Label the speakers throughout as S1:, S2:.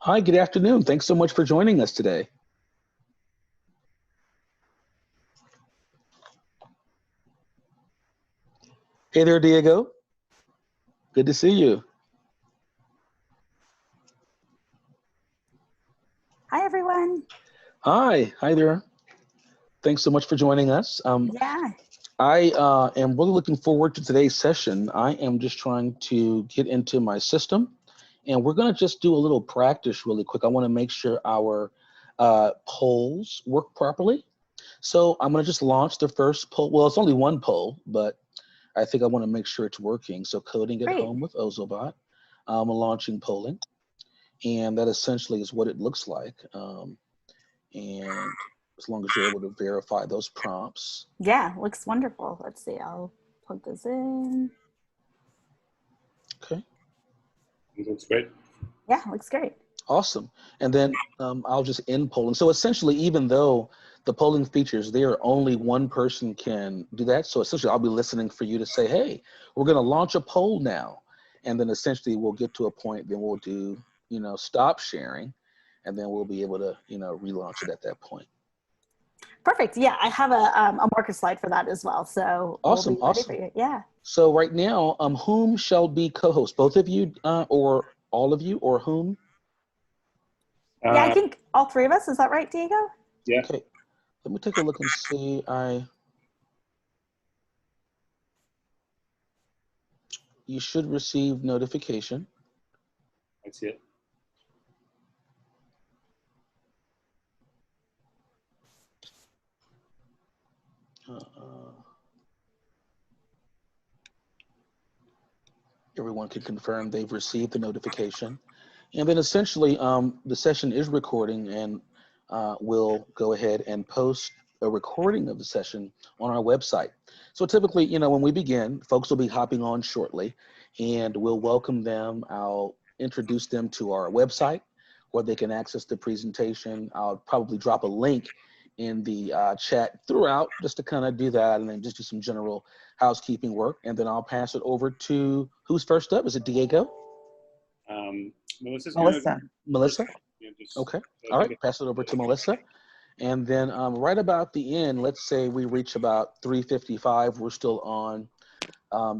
S1: Hi, good afternoon. Thanks so much for joining us today. Hey there, Diego. Good to see you.
S2: Hi, everyone.
S1: Hi there. Thanks so much for joining us.
S2: Yeah.
S1: I am really looking forward to today's session. I am just trying to get into my system, and we're going to just do a little practice really quick. I want to make sure our polls work properly. So I'm going to just launch the first poll. Well, it's only one poll, but I think I want to make sure it's working. So coding at home with Ozobot. I'm launching polling, and that essentially is what it looks like. And as long as you're able to verify those prompts.
S2: Yeah, looks wonderful. Let's see, I'll plug this in.
S1: Okay.
S3: It looks great.
S2: Yeah, looks great.
S1: Awesome. And then I'll just end polling. So essentially, even though the polling features there, only one person can do that. So essentially, I'll be listening for you to say, hey, we're going to launch a poll now. And then essentially, we'll get to a point, then we'll do, stop sharing. And then we'll be able to, relaunch it at that point.
S2: Perfect. Yeah, I have a marker slide for that as well. So
S1: awesome.
S2: We'll be ready for you. Yeah.
S1: So right now, whom shall be co-host? Both of you or all of you or whom?
S2: Yeah, I think all three of us. Is that right, Diego?
S3: Yeah.
S1: Okay. Let me take a look and see. You should receive notification.
S3: I see it.
S1: Everyone can confirm they've received the notification. And then essentially, the session is recording, and we'll go ahead and post a recording of the session on our website. So typically, when we begin, folks will be hopping on shortly, and we'll welcome them. I'll introduce them to our website where they can access the presentation. I'll probably drop a link in the chat throughout just to kind of do that, and then just do some general housekeeping work. And then I'll pass it over to, who's first up? Is it Diego?
S3: Melissa.
S1: Melissa? Okay. All right. Pass it over to Melissa. And then right about the end, let's say we reach about 3:55, we're still on.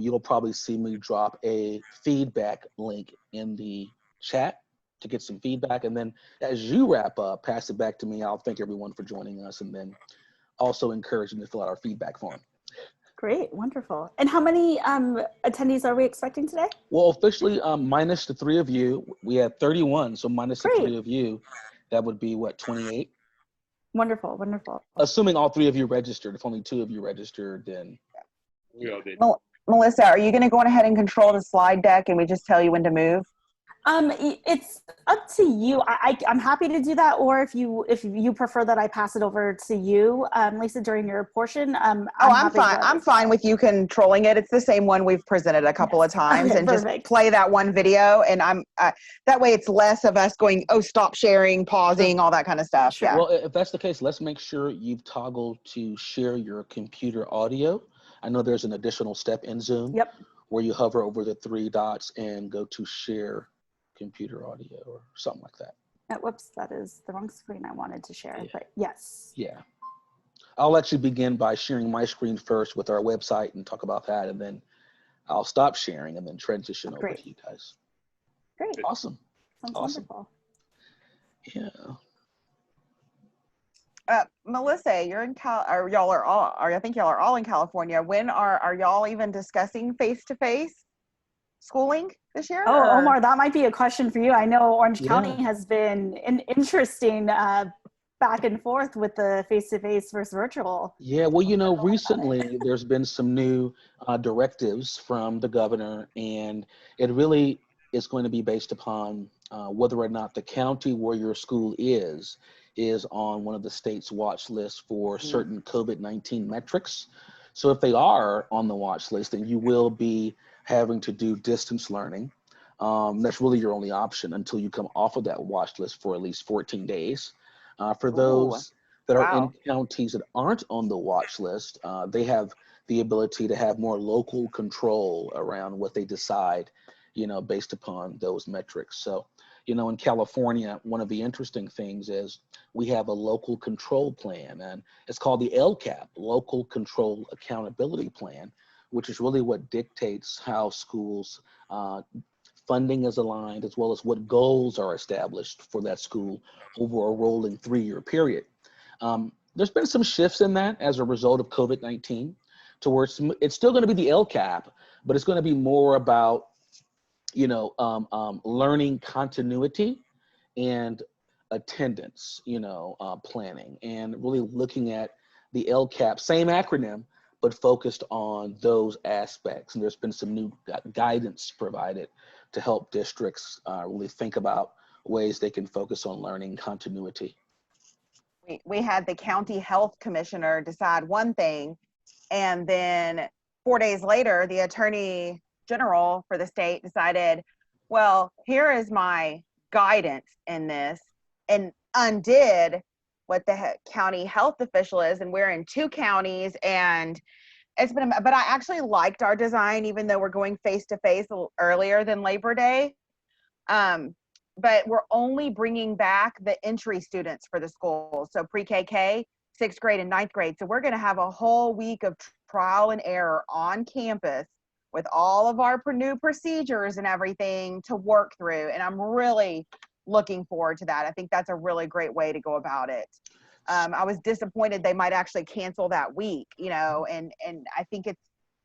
S1: You'll probably see me drop a feedback link in the chat to get some feedback. And then as you wrap up, pass it back to me. I'll thank everyone for joining us, and then also encourage them to fill out our feedback form.
S2: Great, wonderful. And how many attendees are we expecting today?
S1: Well, officially, minus the three of you, we had 31. So minus the three of you, that would be what, 28?
S2: Wonderful, wonderful.
S1: Assuming all three of you registered. If only two of you registered, then.
S3: We all did.
S4: Melissa, are you going to go ahead and control the slide deck, and we just tell you when to move?
S2: It's up to you. I'm happy to do that, or if you prefer that I pass it over to you, Lisa, during your portion. I'm
S4: fine. I'm fine with you controlling it. It's the same one we've presented a couple of times, and
S2: perfect.
S4: Just play that one video. And that way it's less of us going, oh, stop sharing, pausing, all that kind of stuff.
S2: Sure.
S4: Yeah.
S1: Well, if that's the case, let's make sure you've toggled to share your computer audio. I know there's an additional step in Zoom.
S2: Yep.
S1: Where you hover over the three dots and go to share computer audio or something like that.
S2: Whoops, that is the wrong screen I wanted to share,
S1: Yeah.
S2: but yes.
S1: Yeah. I'll actually begin by sharing my screen first with our website and talk about that, and then I'll stop sharing and then transition over to you guys.
S2: Great.
S1: Awesome.
S2: Sounds wonderful.
S1: Yeah.
S4: Melissa, you're in I think y'all are all in California. When are y'all even discussing face-to-face schooling this year?
S2: Oh, Omar, that might be a question for you. I know Orange County has been an interesting back and forth with the face-to-face versus virtual.
S1: Yeah, well, recently there's been some new directives from the governor, and it really is going to be based upon whether or not the county where your school is on one of the state's watch lists for certain COVID-19 metrics. So if they are on the watch list, then you will be having to do distance learning. That's really your only option until you come off of that watch list for at least 14 days. For
S4: Ooh,
S1: those that are in
S4: wow.
S1: counties that aren't on the watch list, they have the ability to have more local control around what they decide, based upon those metrics. So, in California, one of the interesting things is we have a local control plan, and it's called the LCAP, Local Control Accountability Plan, which is really what dictates how schools funding is aligned, as well as what goals are established for that school over a rolling 3-year period. There's been some shifts in that as a result of COVID-19, to where it's still going to be the LCAP, but it's going to be more about learning continuity and attendance, planning, and really looking at the LCAP, same acronym, but focused on those aspects. And there's been some new guidance provided to help districts really think about ways they can focus on learning continuity.
S4: We had the county health commissioner decide one thing, and then 4 days later, the attorney general for the state decided, well, here is my guidance in this, and undid what the county health official is. And we're in 2 counties, and it's been, but I actually liked our design, even though we're going face to face a little earlier than Labor Day. But we're only bringing back the entry students for the school. So pre-KK, 6th grade and 9th grade. So we're going to have a whole week of trial and error on campus with all of our new procedures and everything to work through. And I'm really looking forward to that. I think that's a really great way to go about it. I was disappointed they might actually cancel that week, and I think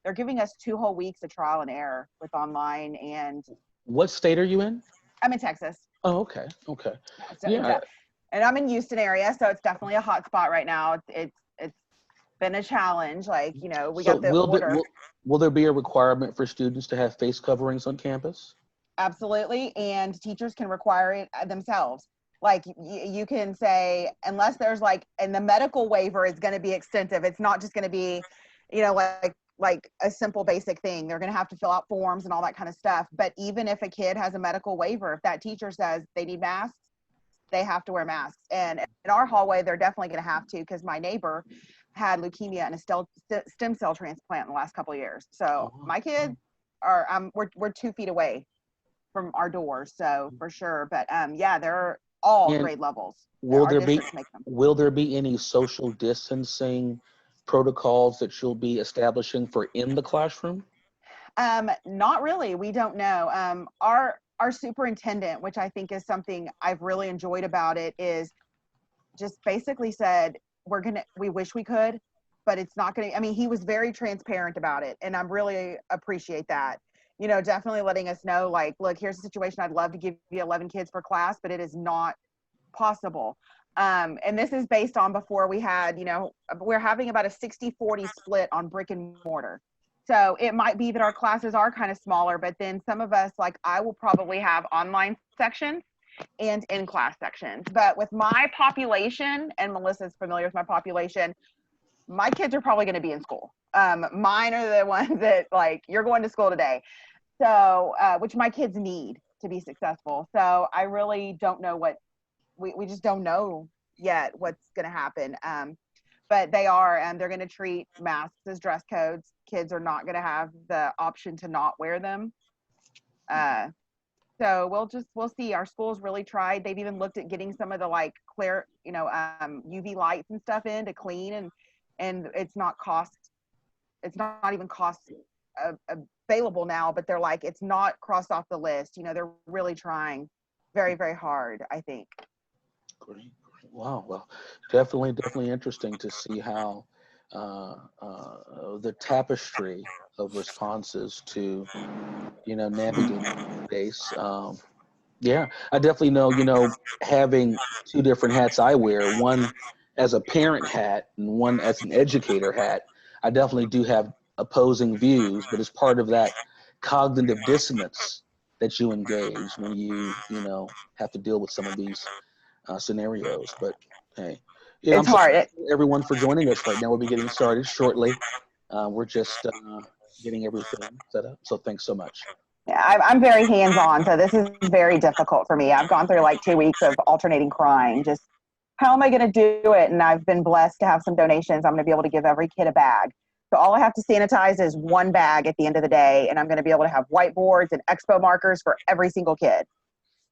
S4: they're giving us 2 whole weeks of trial and error with online. And
S1: what state are you in?
S4: I'm in Texas.
S1: Oh, okay.
S4: So,
S1: Yeah.
S4: And I'm in Houston area, so it's definitely a hot spot right now. It's been a challenge. Like, we got the order.
S1: Will there be a requirement for students to have face coverings on campus?
S4: Absolutely, and teachers can require it themselves. Like, you can say, unless there's and the medical waiver is going to be extensive. It's not just going to be, like a simple basic thing. They're going to have to fill out forms and all that kind of stuff. But even if a kid has a medical waiver, if that teacher says they need masks, they have to wear masks. And in our hallway, they're definitely going to have to, because my neighbor had leukemia and a stem cell transplant in the last couple of years. So my kids are, we're 2 feet away from our doors, so for sure. But yeah, they're all grade levels.
S1: Will there be any social distancing protocols that you'll be establishing for in the classroom?
S4: Not really. We don't know. Our superintendent, which I think is something I've really enjoyed about it, is just basically said, we wish we could, but it's not gonna, he was very transparent about it, and I really appreciate that. Definitely letting us know, like, look, here's the situation. I'd love to give you 11 kids per class, but it is not possible. And this is based on before we had, we're having about a 60-40 split on brick and mortar. So it might be that our classes are kind of smaller, but then some of us, like I will probably have online sections and in-class sections. But with my population, and Melissa's familiar with my population, my kids are probably going to be in school. Mine are the ones that, like, you're going to school today. So, which my kids need to be successful. So I really don't know we just don't know yet what's going to happen. But they're going to treat masks as dress codes. Kids are not going to have the option to not wear them. So we'll see. Our schools really tried. They've even looked at getting some of the clear, UV lights and stuff in to clean, and it's not even cost available now, but they're like, it's not crossed off the list. They're really trying very, very hard, I think.
S1: Great. Wow. Well, definitely interesting to see how the tapestry of responses to, navigating space. Yeah, I definitely know, having 2 different hats I wear, one as a parent hat and one as an educator hat. I definitely do have opposing views, but as part of that cognitive dissonance that you engage when you have to deal with some of these scenarios. But hey, yeah,
S4: It's hard.
S1: Everyone for joining us right now. We'll be getting started shortly. We're just getting everything set up. So thanks so much.
S4: Yeah, I'm very hands-on, so this is very difficult for me. I've gone through like 2 weeks of alternating crying. Just how am I going to do it? And I've been blessed to have some donations. I'm going to be able to give every kid a bag. So all I have to sanitize is one bag at the end of the day, and I'm going to be able to have whiteboards and expo markers for every single kid.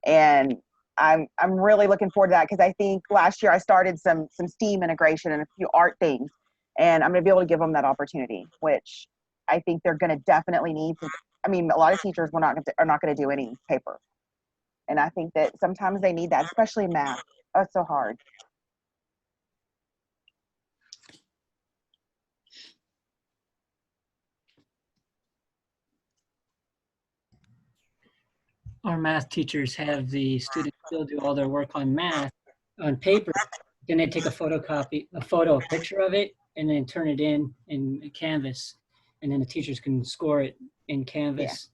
S4: And I'm really looking forward to that, because I think last year I started some STEAM integration and a few art things, and I'm going to be able to give them that opportunity, which I think they're going to definitely need to. I mean, a lot of teachers are not going to do any paper, and I think that sometimes they need that, especially in math. Oh, it's so hard.
S5: Our math teachers have the students still do all their work on math on paper, then they take a picture of it, and then turn it in Canvas, and then the teachers can score it in Canvas.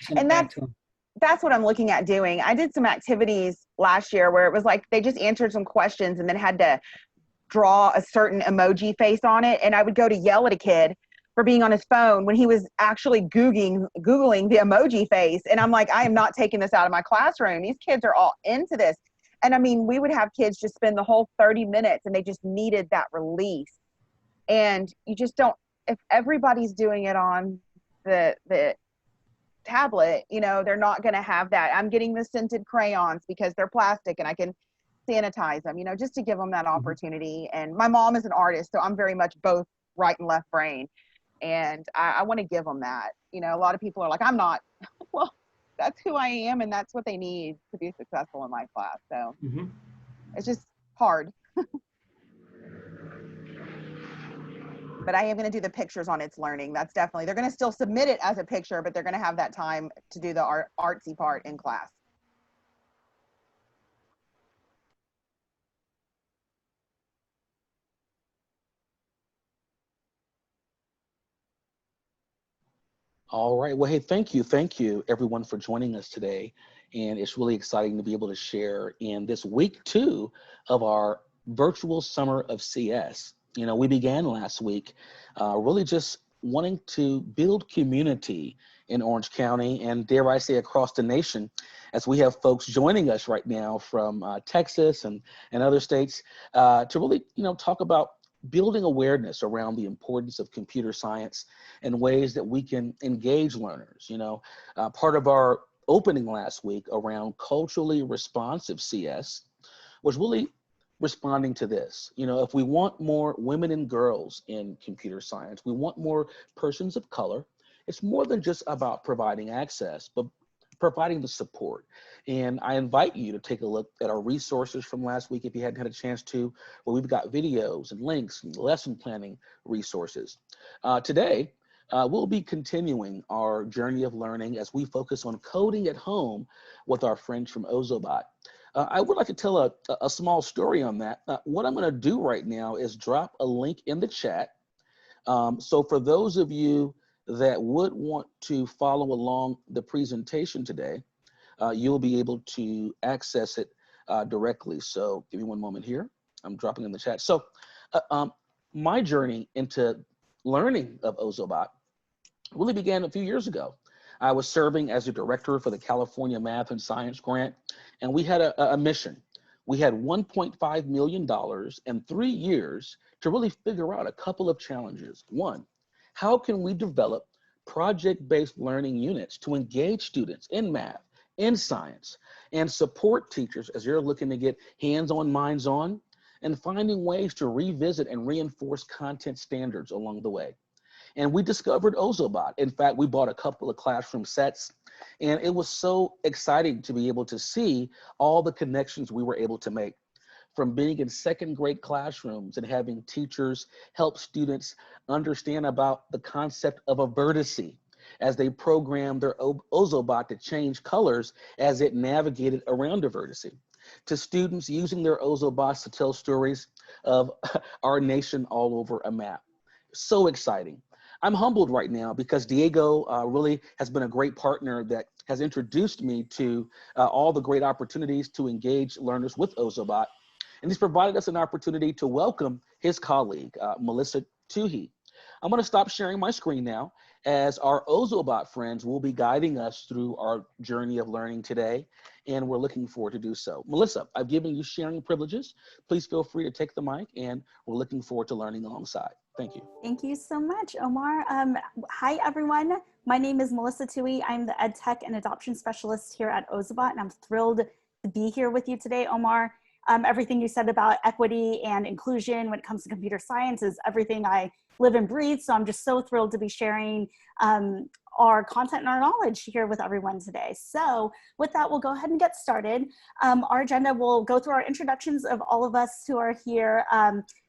S4: Yeah. And that's what I'm looking at doing. I did some activities last year where it was like they just answered some questions and then had to draw a certain emoji face on it, and I would go to yell at a kid for being on his phone when he was actually Googling the emoji face. And I'm like, I am not taking this out of my classroom. These kids are all into this. And I mean, we would have kids just spend the whole 30 minutes and they just needed that release. And you just don't, if everybody's doing it on the tablet, you know, they're not going to have that. I'm getting the scented crayons because they're plastic and I can sanitize them, you know, just to give them that opportunity. And my mom is an artist, so I'm very much both right and left brain. And I want to give them that. You know, a lot of people are like, I'm not. Well, that's who I am, and that's what they need to be successful in my class. So it's just hard. But I am going to do the pictures on It's Learning. That's definitely, they're going to still submit it as a picture, but they're going to have that time to do the artsy part in class.
S1: All right. Well, hey, thank you, everyone, for joining us today. And it's really exciting to be able to share in this week 2 of our virtual summer of CS. You know, we began last week really just wanting to build community in Orange County and, dare I say, across the nation, as we have folks joining us right now from Texas and other states to really, you know, talk about building awareness around the importance of computer science and ways that we can engage learners. You know, part of our opening last week around culturally responsive CS was really responding to this. You know, if we want more women and girls in computer science, we want more persons of color, it's more than just about providing access, but providing the support. And I invite you to take a look at our resources from last week if you hadn't had a chance to, where we've got videos and links and lesson planning resources. Today, we'll be continuing our journey of learning as we focus on coding at home with our friends from Ozobot. I would like to tell a small story on that. What I'm going to do right now is drop a link in the chat. So for those of you that would want to follow along the presentation today, you'll be able to access it directly. So give me one moment here. I'm dropping in the chat. So my journey into learning of Ozobot really began a few years ago. I was serving as a director for the California Math and Science Grant, and we had a mission. We had $1.5 million and 3 years to really figure out a couple of challenges. One, how can we develop project-based learning units to engage students in math, in science, and support teachers as they're looking to get hands-on, minds-on, and finding ways to revisit and reinforce content standards along the way. And we discovered Ozobot. In fact, we bought a couple of classroom sets, and it was so exciting to be able to see all the connections we were able to make. From being in second grade classrooms and having teachers help students understand about the concept of a vertice as they programmed their Ozobot to change colors as it navigated around a vertice, to students using their Ozobots to tell stories of our nation all over a map. So exciting. I'm humbled right now because Diego really has been a great partner that has introduced me to all the great opportunities to engage learners with Ozobot. And he's provided us an opportunity to welcome his colleague, Melissa Tuhi. I'm going to stop sharing my screen now as our Ozobot friends will be guiding us through our journey of learning today, and we're looking forward to do so. Melissa, I've given you sharing privileges. Please feel free to take the mic, and we're looking forward to learning alongside. Thank you.
S2: Thank you so much, Omar. Hi, everyone. My name is Melissa Tui. I'm the Ed Tech and Adoption Specialist here at Ozobot, and I'm thrilled to be here with you today, Omar. Everything you said about equity and inclusion when it comes to computer science is everything I live and breathe. So I'm just so thrilled to be sharing our content and our knowledge here with everyone today. So with that, we'll go ahead and get started. Our agenda will go through our introductions of all of us who are here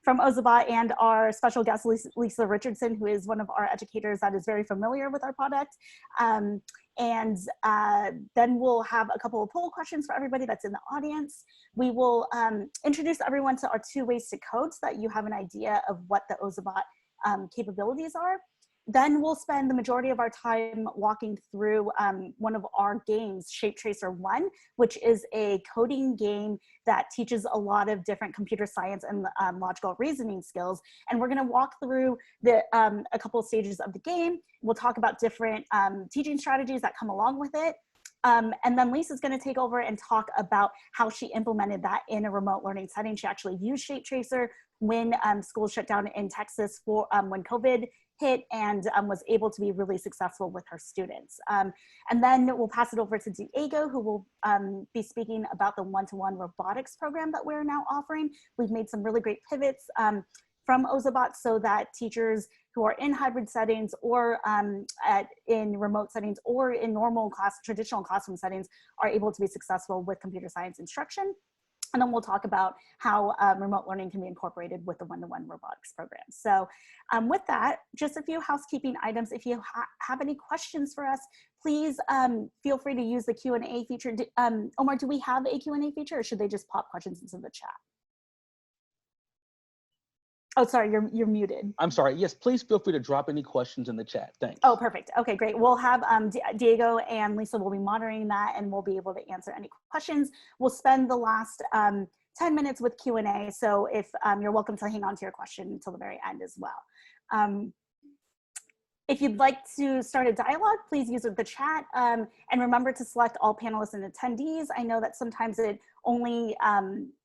S2: from Ozobot and our special guest, Lisa Richardson, who is one of our educators that is very familiar with our product. Then we'll have a couple of poll questions for everybody that's in the audience. We will introduce everyone to our 2 ways to code so that you have an idea of what the Ozobot capabilities are. Then we'll spend the majority of our time walking through one of our games, Shape Tracer 1, which is a coding game that teaches a lot of different computer science and logical reasoning skills. And we're gonna walk through a couple of stages of the game. We'll talk about different teaching strategies that come along with it. And then Lisa's going to take over and talk about how she implemented that in a remote learning setting. She actually used Shape Tracer when schools shut down in Texas for when COVID hit, and was able to be really successful with her students. And then we'll pass it over to Diego, who will be speaking about the one-to-one robotics program that we're now offering. We've made some really great pivots from Ozobot so that teachers who are in hybrid settings or in remote settings or in traditional classroom settings are able to be successful with computer science instruction. And then we'll talk about how remote learning can be incorporated with the one-to-one robotics program. So with that, just a few housekeeping items. If you have any questions for us, please feel free to use the Q&A feature. Omar, do we have a Q&A feature, or should they just pop questions into the chat? Oh, sorry, you're muted.
S1: I'm sorry. Yes, please feel free to drop any questions in the chat. Thanks.
S2: Oh, perfect. Okay, great. We'll have Diego and Lisa will be monitoring that, and we'll be able to answer any questions. We'll spend the last 10 minutes with Q&A. So if you're welcome to hang on to your question until the very end as well. If you'd like to start a dialogue, please use the chat, and remember to select all panelists and attendees. I know that sometimes it only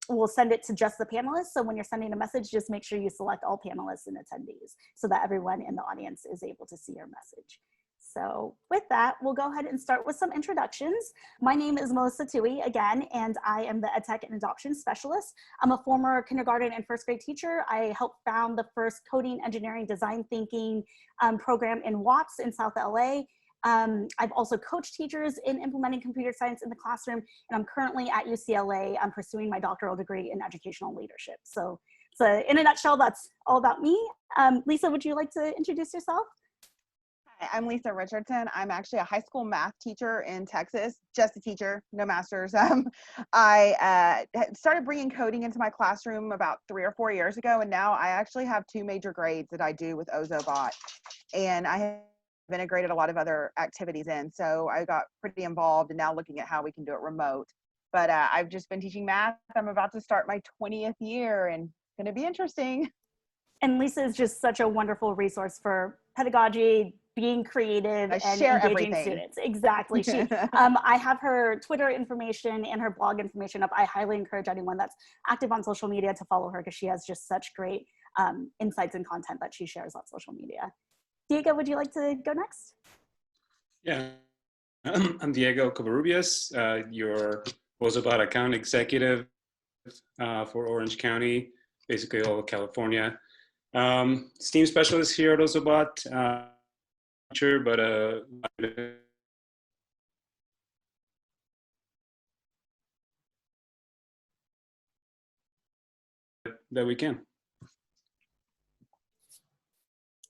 S2: will send it to just the panelists. So when you're sending a message, just make sure you select all panelists and attendees so that everyone in the audience is able to see your message. So with that, we'll go ahead and start with some introductions. My name is Melissa Tui again, and I am the EdTech and Adoption Specialist. I'm a former kindergarten and first grade teacher. I helped found the first coding, engineering, design thinking program in Watts in South LA. I've also coached teachers in implementing computer science in the classroom, and I'm currently at UCLA. I'm pursuing my doctoral degree in educational leadership. So in a nutshell, that's all about me. Lisa, would you like to introduce yourself?
S4: Hi, I'm Lisa Richardson. I'm actually a high school math teacher in Texas, just a teacher, no master's. I started bringing coding into my classroom about 3 or 4 years ago, and now I actually have 2 major grades that I do with Ozobot, and I have integrated a lot of other activities in. So I got pretty involved and now looking at how we can do it remote. But I've just been teaching math. I'm about to start my 20th year, and it's going to be interesting.
S2: And Lisa is just such a wonderful resource for pedagogy, being creative, and engaging students. Exactly. I have her Twitter information and her blog information up. I highly encourage anyone that's active on social media to follow her because she has just such great insights and content that she shares on social media. Diego, would you like to go next?
S3: Yeah, I'm Diego Covarrubias, your Ozobot account executive for Orange County, basically all of California. STEAM specialist here at Ozobot, teacher, but that we can.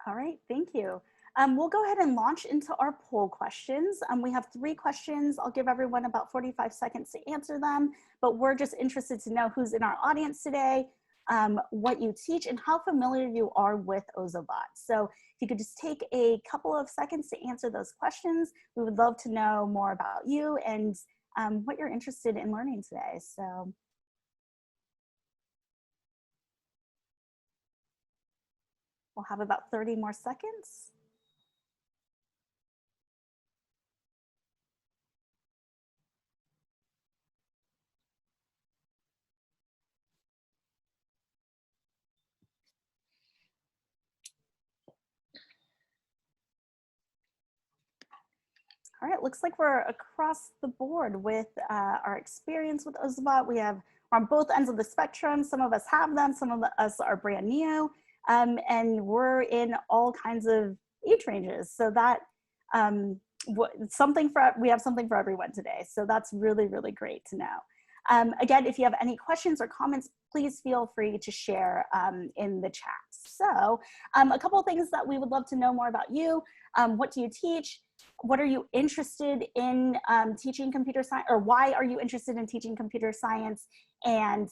S2: All right, thank you. We'll go ahead and launch into our poll questions. We have 3 questions. I'll give everyone about 45 seconds to answer them, but we're just interested to know who's in our audience today, what you teach, and how familiar you are with Ozobot. So if you could just take a couple of seconds to answer those questions, we would love to know more about you and what you're interested in learning today. So. We'll have about 30 more seconds. All right, looks like we're across the board with our experience with Ozobot. We're on both ends of the spectrum. Some of us have them, some of us are brand new, and we're in all kinds of age ranges. So that we have something for everyone today. So that's really, really great to know. Again, if you have any questions or comments, please feel free to share in the chat. So a couple of things that we would love to know more about you. What do you teach? What are you interested in teaching computer science, or why are you interested in teaching computer science? And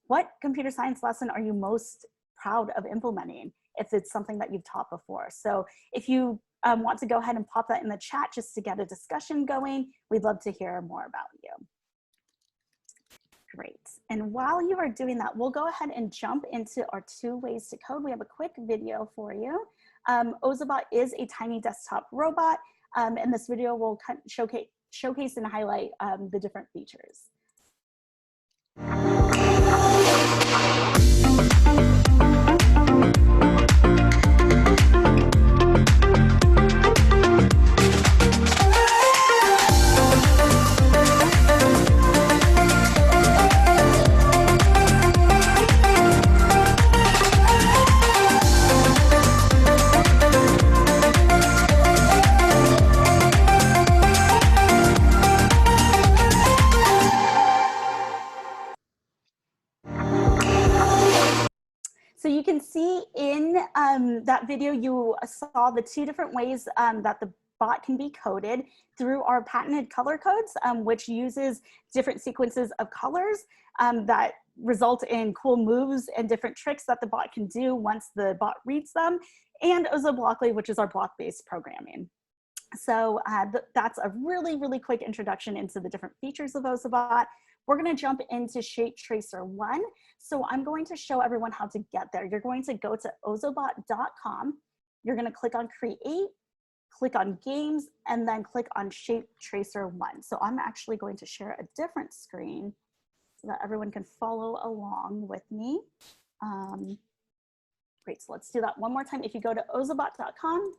S2: what computer science lesson are you most proud of implementing if it's something that you've taught before? So if you want to go ahead and pop that in the chat just to get a discussion going, we'd love to hear more about you. Great. And while you are doing that, we'll go ahead and jump into our 2 ways to code. We have a quick video for you. Ozobot is a tiny desktop robot, and this video will showcase and highlight the different features. So you can see in that video, you saw the 2 different ways that the bot can be coded through our patented color codes, which uses different sequences of colors that result in cool moves and different tricks that the bot can do once the bot reads them, and Ozoblockly, which is our block-based programming. So that's a really, really quick introduction into the different features of Ozobot. We're going to jump into Shape Tracer 1. So I'm going to show everyone how to get there. You're going to go to ozobot.com. You're going to click on Create, click on Games, and then click on Shape Tracer 1. So I'm actually going to share a different screen so that everyone can follow along with me. Great, so let's do that one more time. If you go to ozobot.com,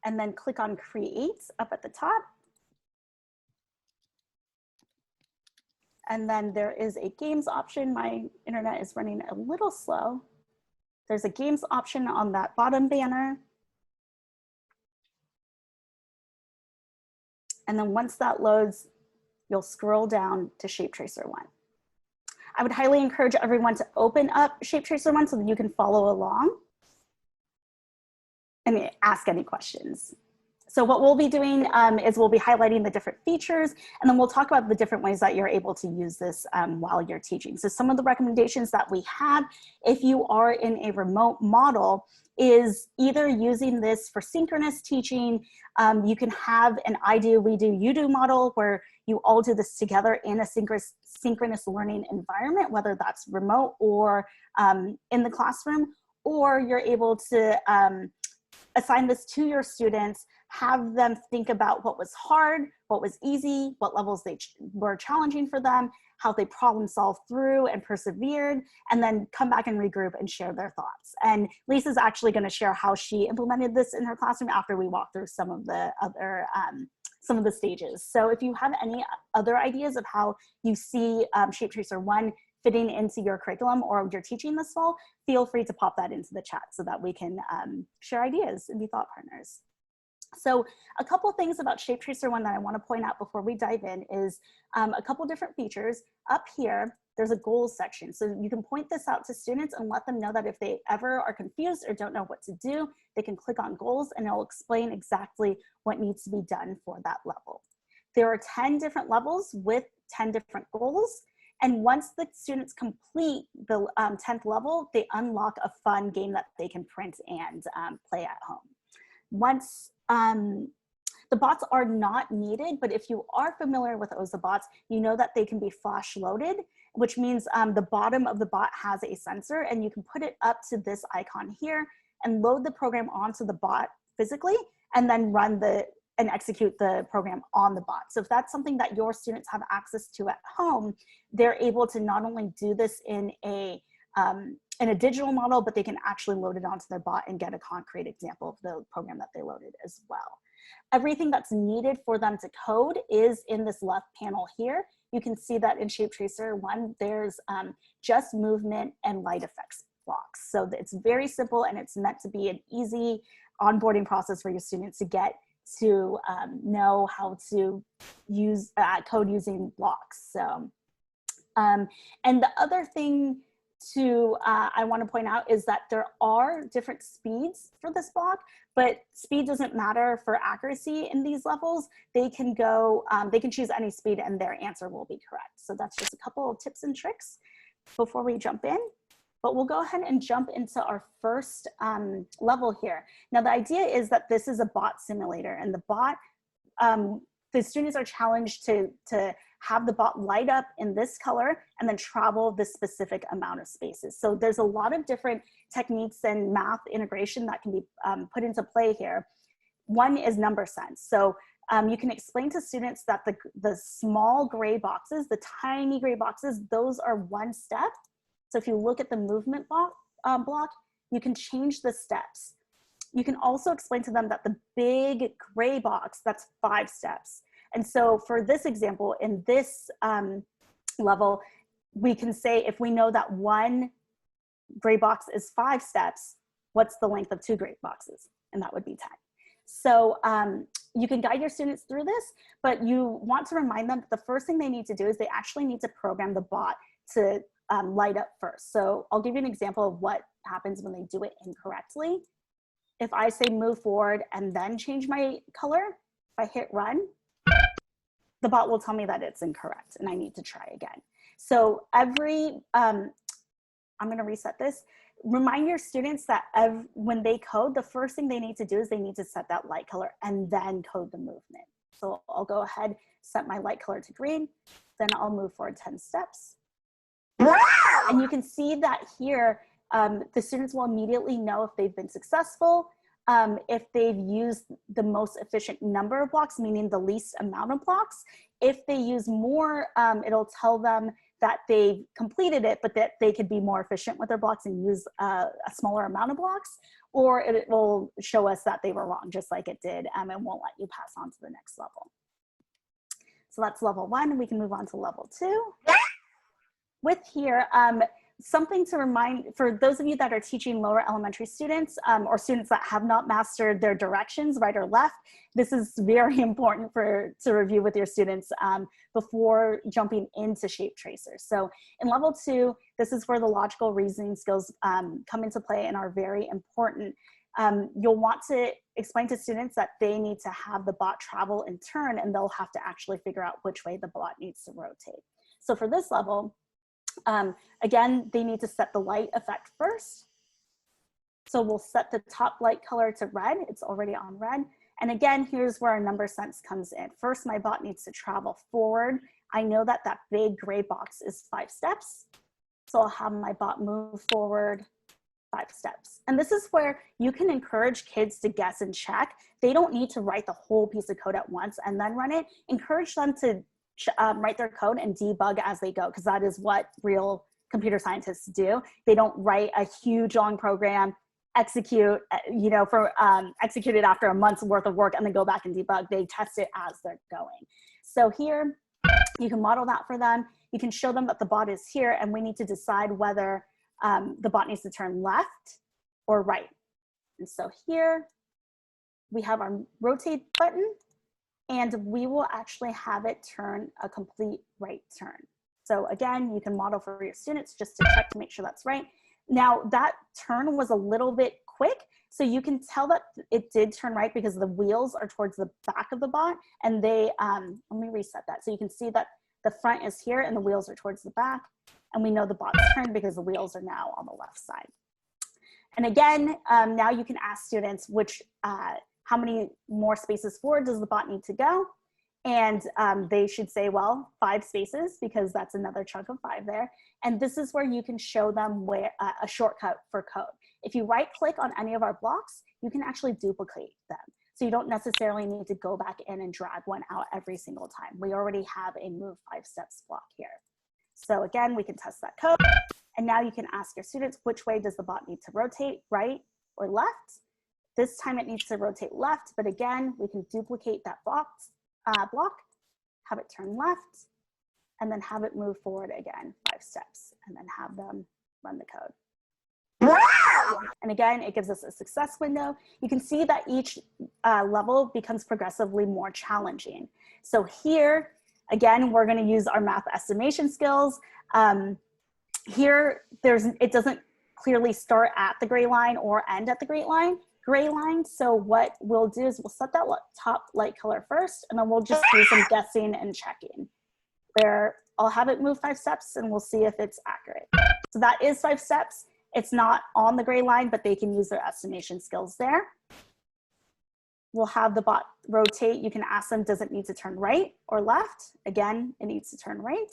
S2: and then click on Create up at the top. And then there is a games option. My internet is running a little slow. There's a games option on that bottom banner. And then once that loads, you'll scroll down to Shape Tracer 1. I would highly encourage everyone to open up Shape Tracer 1 so that you can follow along and ask any questions. So what we'll be doing is we'll be highlighting the different features, and then we'll talk about the different ways that you're able to use this while you're teaching. So some of the recommendations that we have, if you are in a remote model, is either using this for synchronous teaching. You can have an I do, we do, you do model where you all do this together in a synchronous learning environment, whether that's remote or in the classroom, or you're able to assign this to your students, have them think about what was hard, what was easy, what levels were challenging for them, how they problem solved through and persevered, and then come back and regroup and share their thoughts. And Lisa's actually going to share how she implemented this in her classroom after we walk through some of the other some of the stages. So if you have any other ideas of how you see Shape Tracer 1 fitting into your curriculum or you're teaching this fall, feel free to pop that into the chat so that we can share ideas and be thought partners. So a couple things about Shape Tracer 1 that I want to point out before we dive in is a couple different features. Up here, there's a goals section. So you can point this out to students and let them know that if they ever are confused or don't know what to do, they can click on goals and it'll explain exactly what needs to be done for that level. There are 10 different levels with 10 different goals. And once the students complete the 10th level, they unlock a fun game that they can print and play at home. Once The bots are not needed, but if you are familiar with Ozobots, you know that they can be flash loaded, which means the bottom of the bot has a sensor, and you can put it up to this icon here and load the program onto the bot physically, and then run and execute the program on the bot. So if that's something that your students have access to at home, they're able to not only do this in a digital model, but they can actually load it onto their bot and get a concrete example of the program that they loaded as well. Everything that's needed for them to code is in this left panel here. You can see that in Shape Tracer 1, there's just movement and light effects blocks. So it's very simple, and it's meant to be an easy onboarding process for your students to get to know how to use code using blocks. So, and the other thing I want to point out is that there are different speeds for this block, but speed doesn't matter for accuracy in these levels. They can go, they can choose any speed and their answer will be correct. So that's just a couple of tips and tricks before we jump in. But we'll go ahead and jump into our first level here. Now, the idea is that this is a bot simulator, and the bot, the students are challenged to have the bot light up in this color and then travel this specific amount of spaces. So there's a lot of different techniques and math integration that can be put into play here. One is number sense. So you can explain to students that the small gray boxes, the tiny gray boxes, those are one step. So if you look at the movement block, you can change the steps. You can also explain to them that the big gray box, that's 5 steps. And so for this example, in this level, we can say if we know that one gray box is 5 steps, what's the length of 2 gray boxes? And that would be 10. So you can guide your students through this, but you want to remind them that the first thing they need to do is they actually need to program the bot to light up first. So I'll give you an example of what happens when they do it incorrectly. If I say move forward and then change my color, if I hit run, the bot will tell me that it's incorrect and I need to try again. So I'm gonna reset this. Remind your students that when they code, the first thing they need to do is they need to set that light color and then code the movement. So I'll go ahead, set my light color to green, then I'll move forward 10 steps. And you can see that here, the students will immediately know if they've been successful, if they've used the most efficient number of blocks, meaning the least amount of blocks. If they use more, it'll tell them that they've completed it, but that they could be more efficient with their blocks and use a smaller amount of blocks, or it will show us that they were wrong, just like it did, and won't let you pass on to the next level. So that's level 1. We can move on to level 2. With here, something to remind for those of you that are teaching lower elementary students or students that have not mastered their directions, right or left, this is very important to review with your students before jumping into Shape Tracer. So in level 2, this is where the logical reasoning skills come into play and are very important. You'll want to explain to students that they need to have the bot travel in turn, and they'll have to actually figure out which way the bot needs to rotate. So for this level, again, they need to set the light effect first. So we'll set the top light color to red. It's already on red. And again, here's where our number sense comes in. First, my bot needs to travel forward. I know that that big gray box is 5 steps. So I'll have my bot move forward 5 steps. And this is where you can encourage kids to guess and check. They don't need to write the whole piece of code at once and then run it. Encourage them to write their code and debug as they go, because that is what real computer scientists do. They don't write a huge long program, execute, execute it after a month's worth of work and then go back and debug. They test it as they're going. So here, you can model that for them. You can show them that the bot is here and we need to decide whether the bot needs to turn left or right. And so here, we have our rotate button, and we will actually have it turn a complete right turn. So again, you can model for your students just to check to make sure that's right. Now that turn was a little bit quick, so you can tell that it did turn right because the wheels are towards the back of the bot, and they, let me reset that. So you can see that the front is here and the wheels are towards the back, and we know the bot's turned because the wheels are now on the left side. And again, now you can ask students how many more spaces forward does the bot need to go? And they should say, well, 5 spaces, because that's another chunk of 5 there. And this is where you can show them where a shortcut for code. If you right click on any of our blocks, you can actually duplicate them. So you don't necessarily need to go back in and drag one out every single time. We already have a move 5 steps block here. So again, we can test that code. And now you can ask your students, which way does the bot need to rotate, right or left? This time it needs to rotate left, but again, we can duplicate that block, have it turn left, and then have it move forward again 5 steps, and then have them run the code. And again, it gives us a success window. You can see that each level becomes progressively more challenging. So here, again, we're gonna use our math estimation skills. Here, it doesn't clearly start at the gray line or end at the gray line. So what we'll do is we'll set that top light color first, and then we'll just do some guessing and checking, where I'll have it move 5 steps and we'll see if it's accurate. So that is 5 steps. It's not on the gray line, but they can use their estimation skills there. We'll have the bot rotate. You can ask them, does it need to turn right or left? Again, it needs to turn right.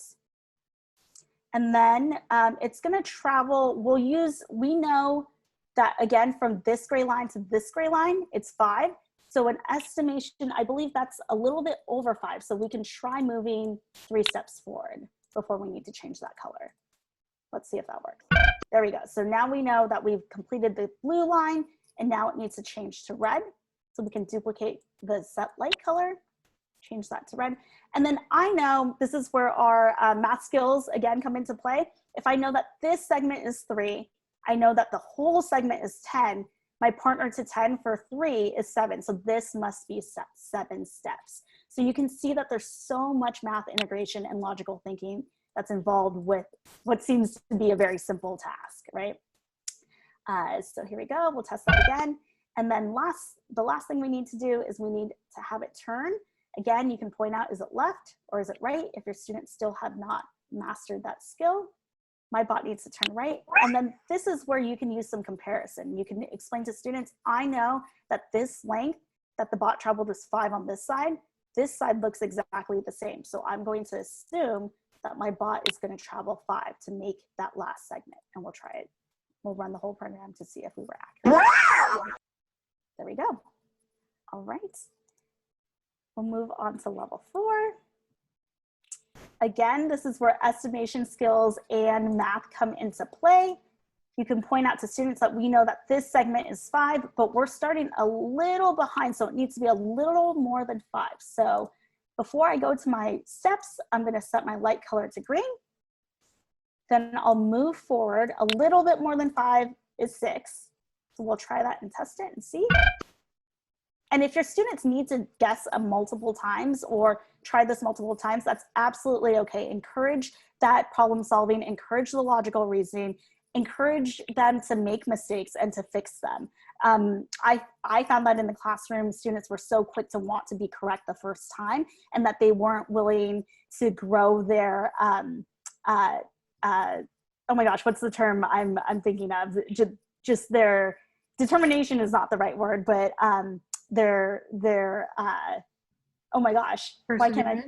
S2: And then it's gonna travel, we know that again, from this gray line to this gray line, it's 5. So an estimation, I believe that's a little bit over 5. So we can try moving 3 steps forward before we need to change that color. Let's see if that works. There we go. So now we know that we've completed the blue line, and now it needs to change to red. So we can duplicate the set light color, change that to red. And then I know this is where our math skills again come into play. If I know that this segment is 3, I know that the whole segment is 10. My partner to 10 for 3 is 7. So this must be 7 steps. So you can see that there's so much math integration and logical thinking that's involved with what seems to be a very simple task, right? So here we go, we'll test that again. And then the last thing we need to do is we need to have it turn. Again, you can point out, is it left or is it right? If your students still have not mastered that skill, my bot needs to turn right. And then this is where you can use some comparison. You can explain to students, I know that this length that the bot traveled is 5 on this side looks exactly the same. So I'm going to assume that my bot is going to travel 5 to make that last segment. And we'll try it. We'll run the whole program to see if we were accurate. There we go. All right. We'll move on to level 4. Again, this is where estimation skills and math come into play. You can point out to students that we know that this segment is 5, but we're starting a little behind, so it needs to be a little more than 5. So before I go to my steps, I'm going to set my light color to green. Then I'll move forward a little bit more than 5 is 6. So we'll try that and test it and see. And if your students need to guess multiple times or try this multiple times, that's absolutely okay. Encourage that problem solving, encourage the logical reasoning, encourage them to make mistakes and to fix them. I found that in the classroom, students were so quick to want to be correct the first time, and that they weren't willing to grow their, oh my gosh, what's the term I'm thinking of? Just their determination is not the right word, but their oh my gosh, why can't I?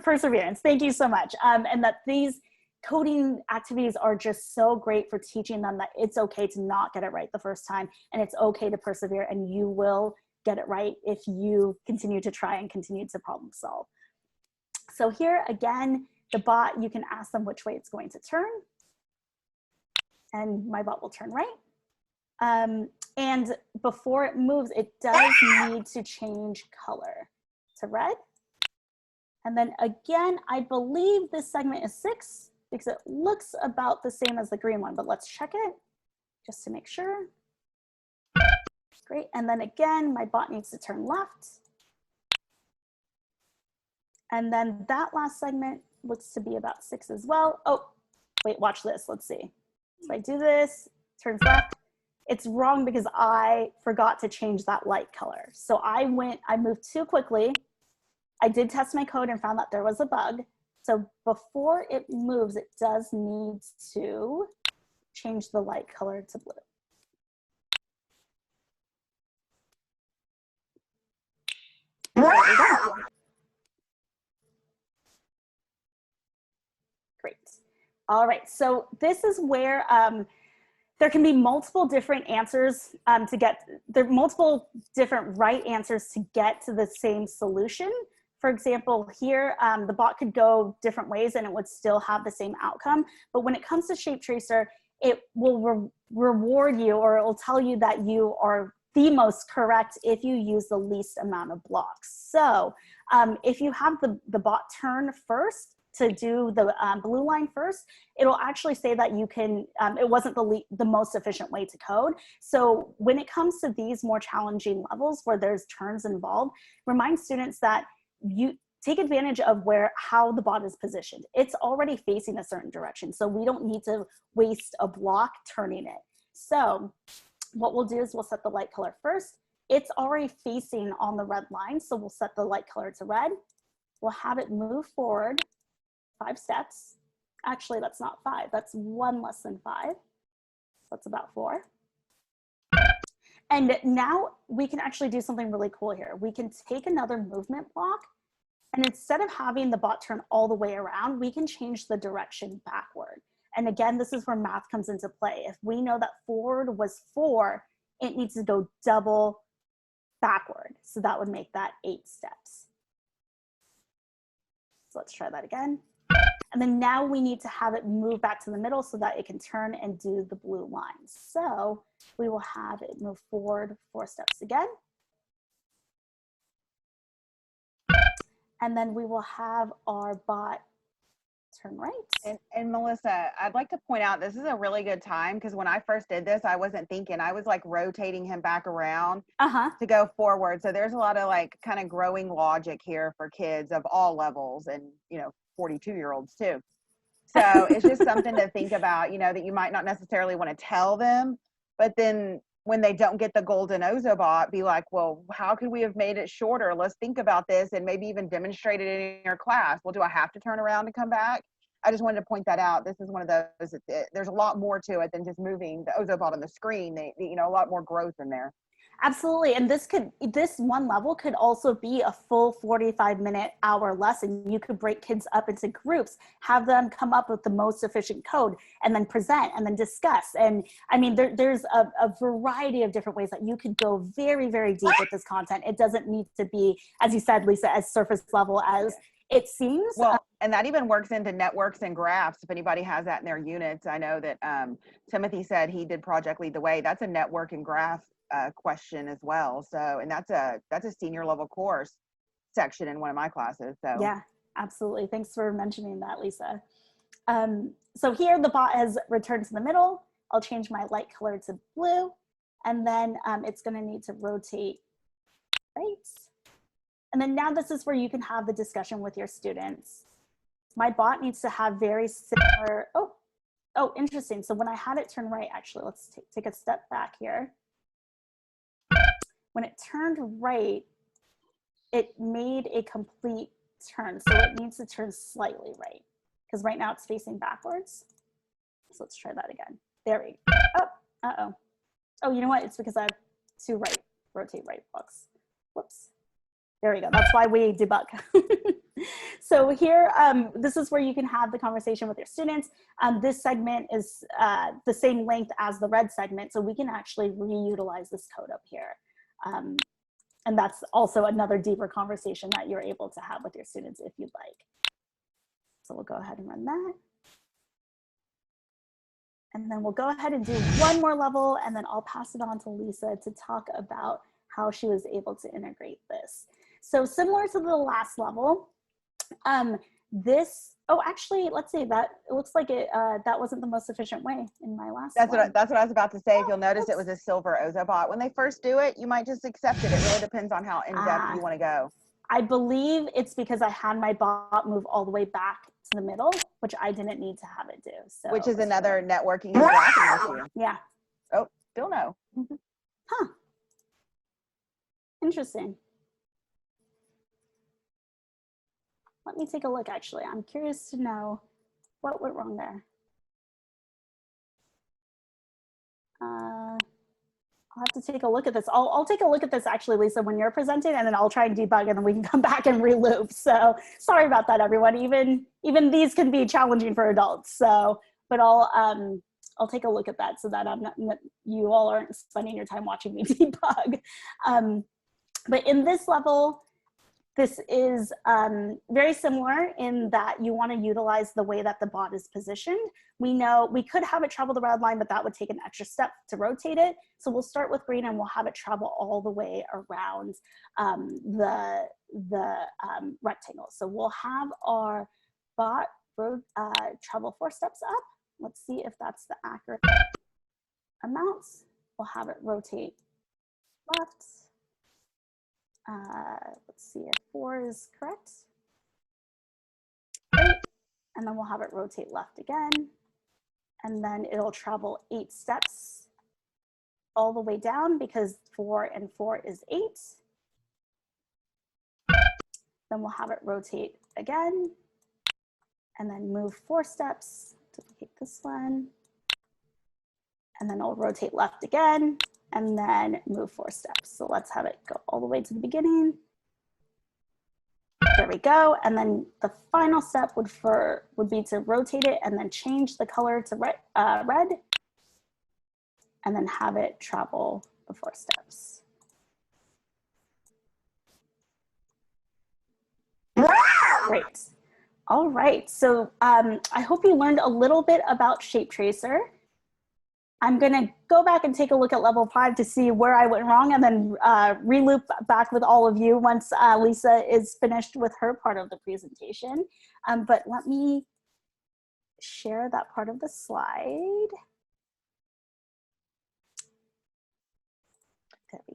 S2: Perseverance. Thank you so much. And that these coding activities are just so great for teaching them that it's okay to not get it right the first time, and it's okay to persevere, and you will get it right if you continue to try and continue to problem solve. So here again, the bot, you can ask them which way it's going to turn, and my bot will turn right. And before it moves, it does need to change color to red. And then again, I believe this segment is 6 because it looks about the same as the green one, but let's check it just to make sure. Great, and then again, my bot needs to turn left. And then that last segment looks to be about 6 as well. Oh, wait, watch this, let's see. So I do this, turns left. It's wrong because I forgot to change that light color. So I moved too quickly. I did test my code and found that there was a bug. So before it moves, it does need to change the light color to blue. There we go. Great. All right, so this is where there can be multiple different answers there are multiple different right answers to get to the same solution. For example, here, the bot could go different ways and it would still have the same outcome. But when it comes to Shape Tracer, it will reward you, or it will tell you that you are the most correct if you use the least amount of blocks. So if you have the bot turn first to do the blue line first, it'll actually say that you can, it wasn't the most efficient way to code. So when it comes to these more challenging levels where there's turns involved, remind students that you take advantage of how the bot is positioned. It's already facing a certain direction, so we don't need to waste a block turning it. So what we'll do is we'll set the light color first. It's already facing on the red line, so we'll set the light color to red. We'll have it move forward 5 steps. Actually, that's not 5, that's 1 less than 5. That's about 4. And now we can actually do something really cool here. We can take another movement block, and instead of having the bot turn all the way around, we can change the direction backward. And again, this is where math comes into play. If we know that forward was 4, it needs to go double backward. So that would make that 8 steps. So let's try that again. And then now we need to have it move back to the middle so that it can turn and do the blue lines. So we will have it move forward 4 steps again. And then we will have our bot turn right.
S4: And Melissa, I'd like to point out, this is a really good time, because when I first did this, I wasn't thinking, I was like rotating him back around to go forward. So there's a lot of like kind of growing logic here for kids of all levels, and, you know, 42-year-olds too. So it's just something to think about, you know, that you might not necessarily want to tell them, but then when they don't get the golden Ozobot, be like, well, how could we have made it shorter? Let's think about this and maybe even demonstrate it in your class. Well, do I have to turn around and come back? I just wanted to point that out. This is one of those, there's a lot more to it than just moving the Ozobot on the screen. You know, a lot more growth in there.
S2: Absolutely. And this one level could also be a full 45-minute hour lesson. You could break kids up into groups, have them come up with the most efficient code, and then present and then discuss. And I mean, there's a variety of different ways that you could go very, very deep with this content. It doesn't need to be, as you said, Lisa, as surface level as it seems.
S4: Well, and that even works into networks and graphs. If anybody has that in their units, I know that Timothy said he did Project Lead the Way. That's a network and graph question as well. So, and that's a senior level course section in one of my classes. So
S2: yeah, absolutely. Thanks for mentioning that, Lisa. So here the bot has returned to the middle. I'll change my light color to blue, and then it's going to need to rotate right. And then now this is where you can have the discussion with your students. My bot needs to have very similar, oh, interesting. So when I had it turn right, actually, let's take a step back here. When it turned right, it made a complete turn. So it needs to turn slightly right, because right now it's facing backwards. So let's try that again. There we go. Oh, uh-oh. Oh, you know what? It's because I have 2 rotate right blocks. Whoops. There we go. That's why we debug. So here, this is where you can have the conversation with your students. This segment is the same length as the red segment, so we can actually reutilize this code up here. And that's also another deeper conversation that you're able to have with your students if you'd like. So we'll go ahead and run that. And then we'll go ahead and do one more level, and then I'll pass it on to Lisa to talk about how she was able to integrate this. So similar to the last level, actually, let's say that it looks like that wasn't the most efficient way in my last
S4: that's
S2: one.
S4: what I was about to say. If you'll notice, it was a silver Ozobot. When they first do it, you might just accept it. It really depends on how in-depth you want to go.
S2: I believe it's because I had my bot move all the way back to the middle, which I didn't need to have it do. So
S4: which is another networking and graphing issue.
S2: Yeah.
S4: Oh, still no.
S2: Huh. Interesting. Let me take a look, actually. I'm curious to know what went wrong there. I'll have to take a look at this. I'll take a look at this actually, Lisa, when you're presenting, and then I'll try and debug, and then we can come back and re-loop. So sorry about that, everyone. Even these can be challenging for adults. So, but I'll take a look at that so that you all aren't spending your time watching me debug. But in this level, this is very similar in that you want to utilize the way that the bot is positioned. We know we could have it travel the red line, but that would take an extra step to rotate it. So we'll start with green and we'll have it travel all the way around the rectangle. So we'll have our bot travel 4 steps up. Let's see if that's the accurate amounts. We'll have it rotate left. Let's see if 4 is correct. Great. And then we'll have it rotate left again. And then it'll travel 8 steps all the way down because 4 and 4 is 8. Then we'll have it rotate again and then move 4 steps. Duplicate this one. And then it'll rotate left again and then move 4 steps. So let's have it go all the way to the beginning. There we go. And then the final step would be to rotate it and then change the color to red, and then have it travel the 4 steps. Great. All right. So I hope you learned a little bit about Shape Tracer. I'm going to go back and take a look at level 5 to see where I went wrong, and then re-loop back with all of you once Lisa is finished with her part of the presentation. But let me share that part of the slide.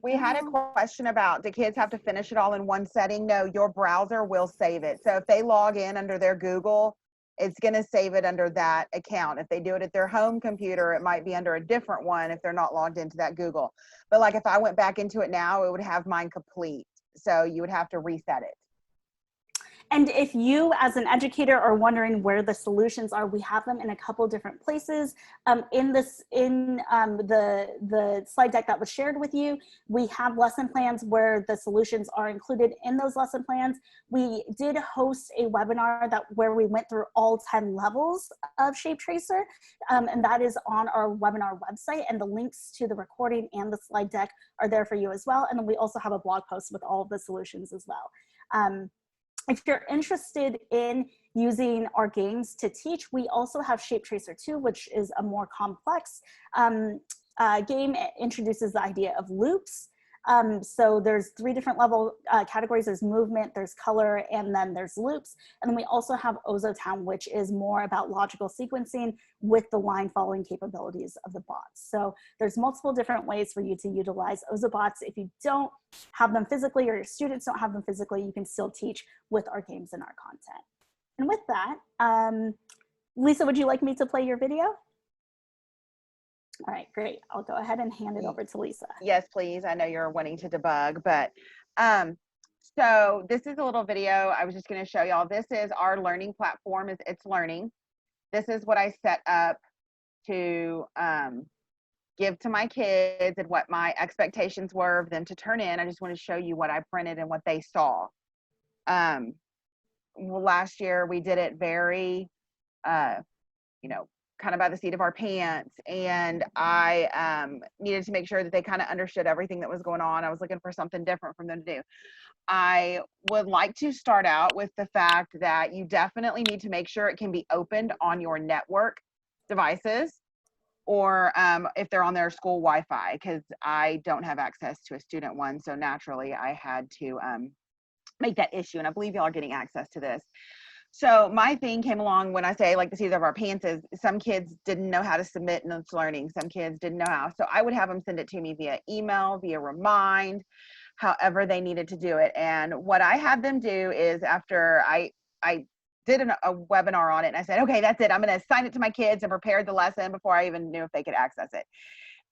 S4: We had a question about, do kids have to finish it all in one setting? No, your browser will save it. So if they log in under their Google, it's going to save it under that account. If they do it at their home computer, it might be under a different one if they're not logged into that Google. But like if I went back into it now, it would have mine complete. So you would have to reset it.
S2: And if you as an educator are wondering where the solutions are, we have them in a couple different places. In the slide deck that was shared with you, we have lesson plans where the solutions are included in those lesson plans. We did host a webinar where we went through all 10 levels of Shape Tracer, and that is on our webinar website, and the links to the recording and the slide deck are there for you as well. And then we also have a blog post with all of the solutions as well. If you're interested in using our games to teach, we also have Shape Tracer 2, which is a more complex game. It introduces the idea of loops. So there's 3 different level categories. There's movement, there's color, and then there's loops. And then we also have Ozobot, which is more about logical sequencing with the line following capabilities of the bots. So there's multiple different ways for you to utilize Ozobots. If you don't have them physically or your students don't have them physically, you can still teach with our games and our content. And with that, Lisa, would you like me to play your video? All right, great. I'll go ahead and hand it over to Lisa.
S4: Yes, please. I know you're wanting to debug, but so this is a little video. I was just going to show y'all. This is our learning platform. It's learning. This is what I set up to give to my kids and what my expectations were of them to turn in. I just want to show you what I printed and what they saw. Last year we did it very, kind of by the seat of our pants, and I needed to make sure that they kind of understood everything that was going on. I was looking for something different from them to do. I would like to start out with the fact that you definitely need to make sure it can be opened on your network devices, or if they're on their school Wi-Fi, because I don't have access to a student one, so naturally I had to make that issue, and I believe y'all are getting access to this. So my thing came along when I say like the seat of our pants is some kids didn't know how to submit notes learning. Some kids didn't know how. So I would have them send it to me via email, via remind, however they needed to do it. And what I had them do is after I did a webinar on it, and I said, okay, that's it. I'm going to assign it to my kids and prepared the lesson before I even knew if they could access it.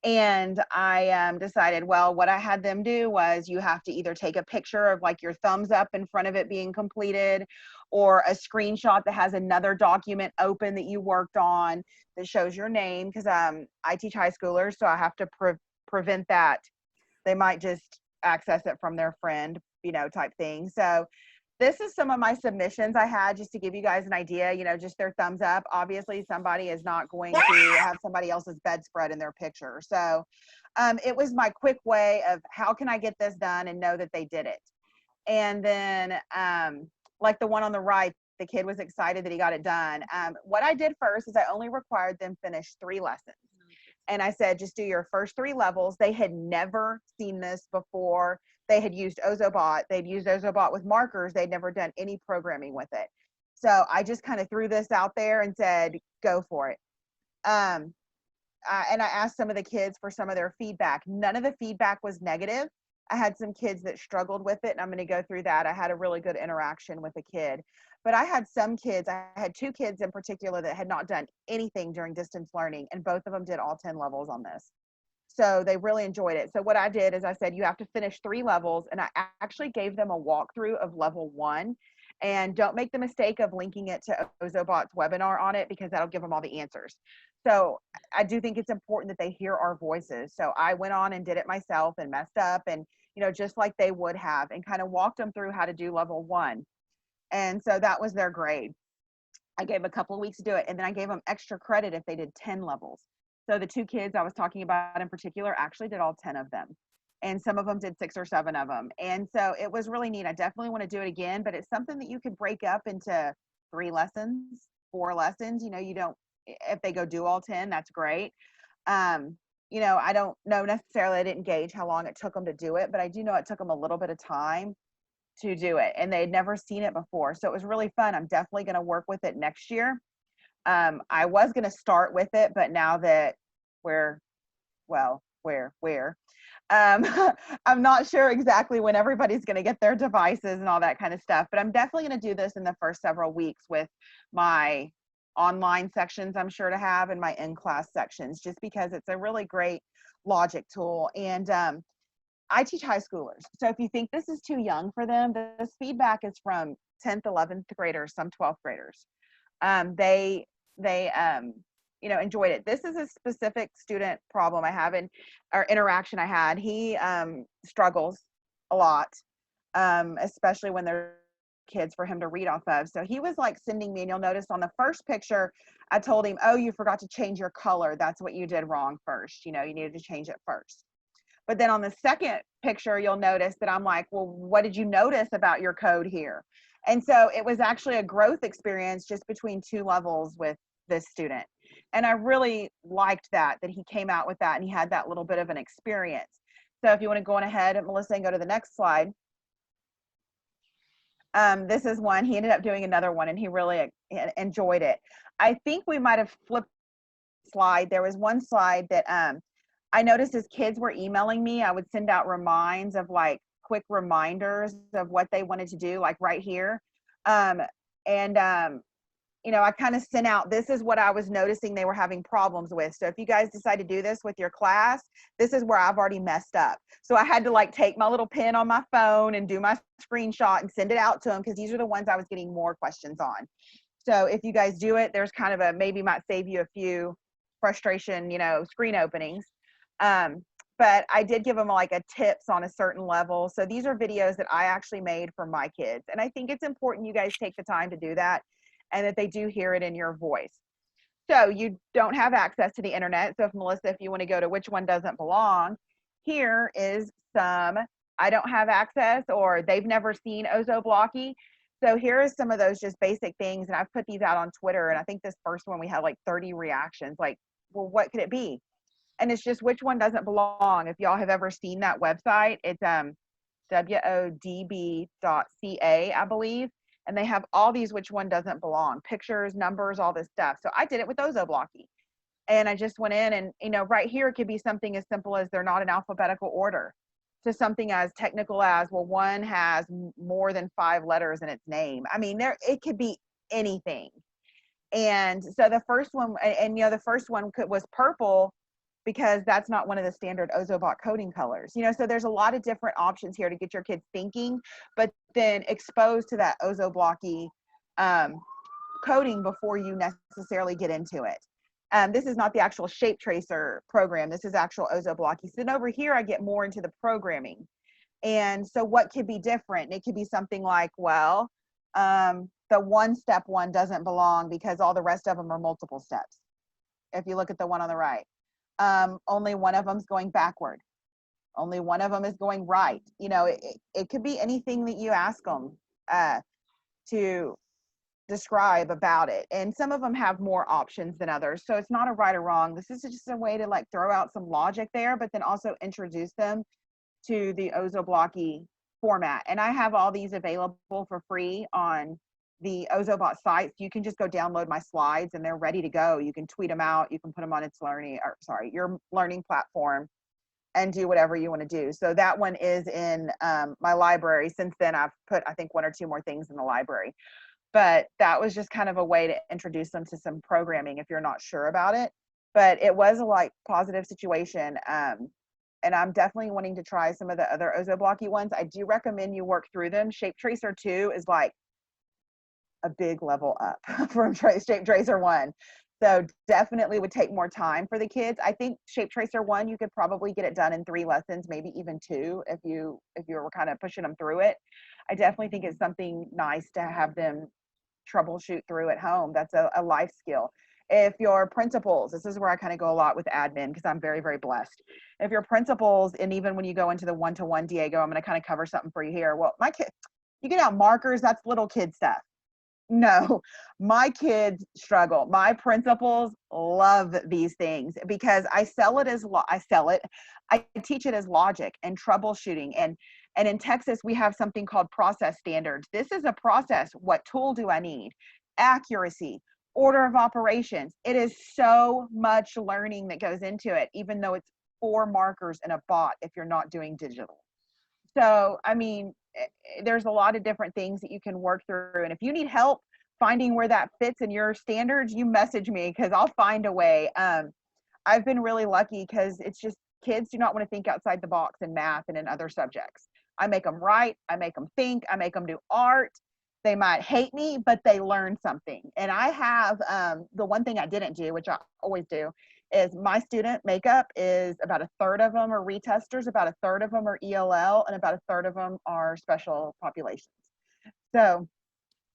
S4: And I decided, well, what I had them do was you have to either take a picture of like your thumbs up in front of it being completed, or a screenshot that has another document open that you worked on that shows your name, because I teach high schoolers, so I have to prevent that, they might just access it from their friend, you know, type thing. So this is some of my submissions I had, just to give you guys an idea, you know, just their thumbs up. Obviously somebody is not going to have somebody else's bedspread in their picture. So it was my quick way of how can I get this done and know that they did it. And then like the one on the right, the kid was excited that he got it done. What I did first is I only required them finish 3 lessons. And I said, just do your first 3 levels. They had never seen this before. They had used Ozobot. They'd used Ozobot with markers. They'd never done any programming with it. So I just kind of threw this out there and said, go for it. And I asked some of the kids for some of their feedback. None of the feedback was negative. I had some kids that struggled with it, and I'm going to go through that. I had a really good interaction with a kid. But I had some kids, I had 2 kids in particular that had not done anything during distance learning, and both of them did all 10 levels on this. So they really enjoyed it. So what I did is I said, you have to finish 3 levels, and I actually gave them a walkthrough of level 1. And don't make the mistake of linking it to Ozobot's webinar on it, because that'll give them all the answers. So I do think it's important that they hear our voices. So I went on and did it myself and messed up, and, you know, just like they would have, and kind of walked them through how to do level 1. And so that was their grade. I gave a couple of weeks to do it, and then I gave them extra credit if they did 10 levels. So the 2 kids I was talking about in particular actually did all 10 of them. And some of them did 6 or 7 of them. And so it was really neat. I definitely want to do it again, but it's something that you could break up into 3 lessons, 4 lessons. You know, you don't, if they go do all 10, that's great. You know, I don't know necessarily, I didn't gauge how long it took them to do it, but I do know it took them a little bit of time to do it, and they'd never seen it before. So it was really fun. I'm definitely going to work with it next year. I was going to start with it, but now that I'm not sure exactly when everybody's going to get their devices and all that kind of stuff, but I'm definitely going to do this in the first several weeks with my online sections I'm sure to have, and my in-class sections, just because it's a really great logic tool. And I teach high schoolers. So if you think this is too young for them, this feedback is from 10th, 11th graders, some 12th graders. They you know, enjoyed it. This is a specific student problem I have, or interaction I had. He struggles a lot, especially when they're kids for him to read off of. So he was like sending me, and you'll notice on the first picture, I told him, oh, you forgot to change your color. That's what you did wrong first. You know, you needed to change it first. But then on the second picture, you'll notice that I'm like, well, what did you notice about your code here? And so it was actually a growth experience just between 2 levels with this student. And I really liked that he came out with that, and he had that little bit of an experience. So if you want to go on ahead, Melissa, and go to the next slide. This is one, he ended up doing another one, and he really enjoyed it. I think we might have flipped the slide. There was one slide that I noticed as kids were emailing me, I would send out reminds of like quick reminders of what they wanted to do, like right here. You know, I kind of sent out, this is what I was noticing they were having problems with. So if you guys decide to do this with your class, this is where I've already messed up. So I had to like take my little pen on my phone and do my screenshot and send it out to them, because these are the ones I was getting more questions on. So if you guys do it, there's kind of a, maybe might save you a few frustration, you know, screen openings. But I did give them like a tips on a certain level. So these are videos that I actually made for my kids. And I think it's important you guys take the time to do that, and that they do hear it in your voice. So you don't have access to the internet. So if Melissa, if you want to go to which one doesn't belong, here is some, I don't have access, or they've never seen Ozoblocky. So here is some of those just basic things. And I've put these out on Twitter. And I think this first one, we had like 30 reactions, like, well, what could it be? And it's just which one doesn't belong. If y'all have ever seen that website, it's wodb.ca, I believe. And they have all these which one doesn't belong, pictures, numbers, all this stuff. So I did it with Ozoblocky. And I just went in, and, you know, right here, it could be something as simple as they're not in alphabetical order, to something as technical as, well, one has more than 5 letters in its name. I mean, it could be anything. And so the first one, and you know, the first one was purple, because that's not one of the standard Ozobot coding colors. You know, so there's a lot of different options here to get your kids thinking, but then exposed to that Ozoblocky coding before you necessarily get into it. This is not the actual shape tracer program. This is actual Ozobot. Then over here, I get more into the programming. And so what could be different? It could be something like, well, the 1-step one doesn't belong because all the rest of them are multiple steps. If you look at the one on the right, only one of them is going backward. Only one of them is going right. You know, it could be anything that you ask them to describe about it. And some of them have more options than others. So it's not a right or wrong. This is just a way to like throw out some logic there, but then also introduce them to the Ozoblocky format. And I have all these available for free on the Ozobot site. You can just go download my slides and they're ready to go. You can tweet them out. You can put them on your learning platform and do whatever you want to do. So that one is in my library. Since then, I've put, I think, 1 or 2 more things in the library. But that was just kind of a way to introduce them to some programming if you're not sure about it. But it was a like positive situation. And I'm definitely wanting to try some of the other Ozoblocky ones. I do recommend you work through them. Shape Tracer 2 is like a big level up from Shape Tracer 1. So definitely would take more time for the kids. I think Shape Tracer 1, you could probably get it done in 3 lessons, maybe even 2 if you were kind of pushing them through it. I definitely think it's something nice to have them troubleshoot through at home. That's a life skill. If your principals, this is where I kind of go a lot with admin because I'm very, very blessed. If your principals, and even when you go into the one-to-one, Diego, I'm going to kind of cover something for you here. Well, my kid, you get out markers, that's little kid stuff. No, my kids struggle. My principals love these things because I teach it as logic and troubleshooting. And in Texas, we have something called process standards. This is a process. What tool do I need? Accuracy, order of operations. It is so much learning that goes into it, even though it's 4 markers and a bot if you're not doing digital. So, I mean, there's a lot of different things that you can work through. And if you need help finding where that fits in your standards, you message me because I'll find a way. I've been really lucky because it's just kids do not want to think outside the box in math and in other subjects. I make them write, I make them think, I make them do art. They might hate me, but they learn something. And I have the one thing I didn't do, which I always do, is my student makeup is about 1/3 of them are retesters, about 1/3 of them are ELL, and about 1/3 of them are special populations. So,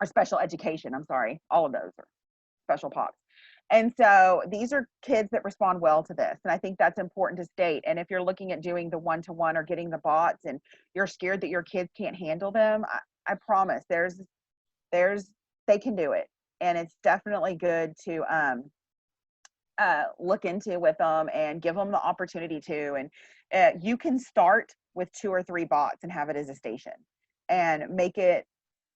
S4: or special education, I'm sorry. All of those are special pops. And so these are kids that respond well to this. And I think that's important to state. And if you're looking at doing the one-to-one or getting the bots and you're scared that your kids can't handle them, I promise they can do it. And it's definitely good to look into with them and give them the opportunity to. And you can start with 2 or 3 bots and have it as a station and make it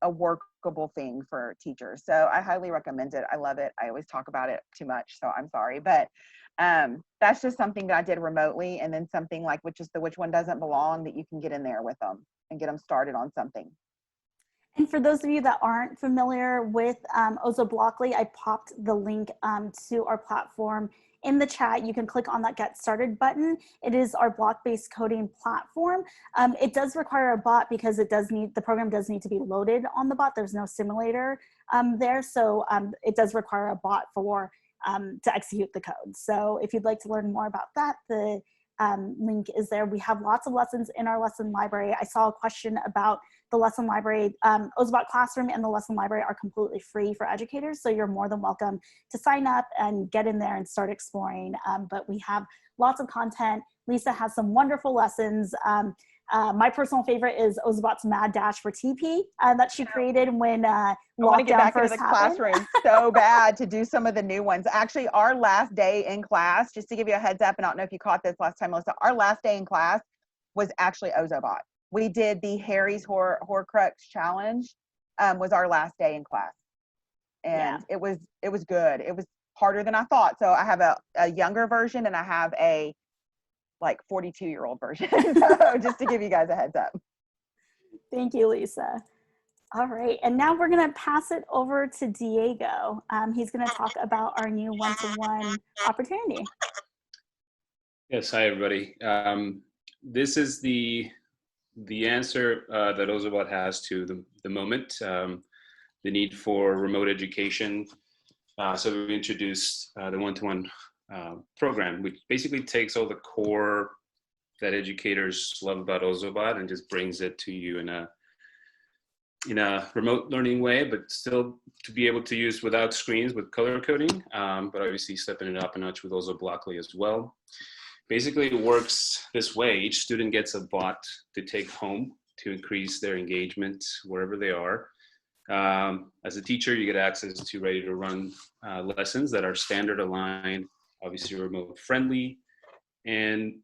S4: a workable thing for teachers. So I highly recommend it. I love it. I always talk about it too much, so I'm sorry. But that's just something that I did remotely, and then something like which one doesn't belong that you can get in there with them and get them started on something.
S2: And for those of you that aren't familiar with Ozoblockly, I popped the link to our platform in the chat. You can click on that Get Started button. It is our block-based coding platform. It does require a bot because the program does need to be loaded on the bot. There's no simulator there, so it does require a bot to execute the code. So if you'd like to learn more about that, the link is there. We have lots of lessons in our lesson library. I saw a question about the lesson library. Ozobot Classroom and the lesson library are completely free for educators, so you're more than welcome to sign up and get in there and start exploring. But we have lots of content. Lisa has some wonderful lessons. My personal favorite is Ozobot's Mad Dash for TP that she created when
S4: I want to get back into the
S2: happened.
S4: classroom so bad to do some of the new ones. Actually, our last day in class, just to give you a heads up, and I don't know if you caught this last time, Melissa, our last day in class was actually Ozobot. We did the Harry's Horcrux challenge was our last day in class. And it was good. It was harder than I thought. So I have a younger version and I have a like 42-year-old version. So just to give you guys a heads up.
S2: Thank you, Lisa. All right, and now we're gonna pass it over to Diego. He's gonna talk about our new one-to-one opportunity.
S3: Yes, hi everybody. This is the answer that Ozobot has to the moment, the need for remote education So we introduced the one-to-one program, which basically takes all the core that educators love about Ozobot and just brings it to you in a remote learning way, but still to be able to use without screens with color coding, but obviously stepping it up a notch with Ozoblockly as well. Basically, it works this way. Each student gets a bot to take home to increase their engagement wherever they are. As a teacher, you get access to ready to run lessons that are standard aligned, obviously remote friendly, and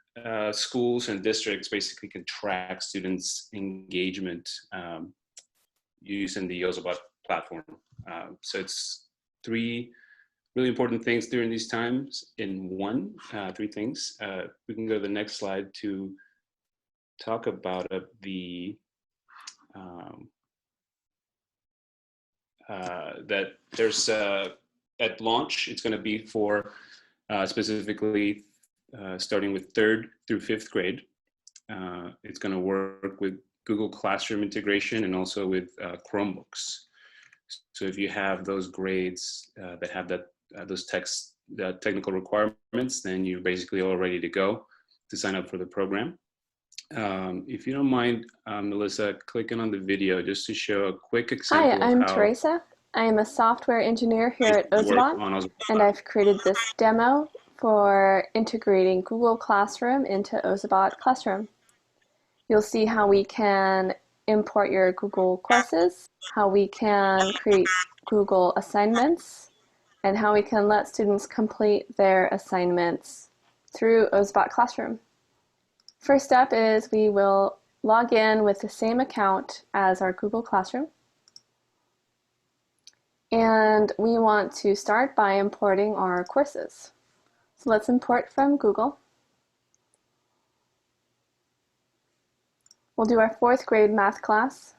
S3: schools and districts basically can track students' engagement using the Ozobot platform. So it's three really important things during these times in one, three things. We can go to the next slide to talk about that there's at launch, it's going to be for specifically starting with 3rd through 5th grade. It's going to work with Google Classroom integration and also with Chromebooks. So if you have those grades that have those technical requirements, then you're basically all ready to go to sign up for the program. If you don't mind, Melissa, clicking on the video just to show a quick example.
S6: Hi, I'm Teresa. I am a software engineer here at Ozobot, and I've created this demo for integrating Google Classroom into Ozobot Classroom. You'll see how we can import your Google courses, how we can create Google assignments, and how we can let students complete their assignments through Ozobot Classroom. First step is we will log in with the same account as our Google Classroom. And we want to start by importing our courses. So let's import from Google. We'll do our 4th grade math class.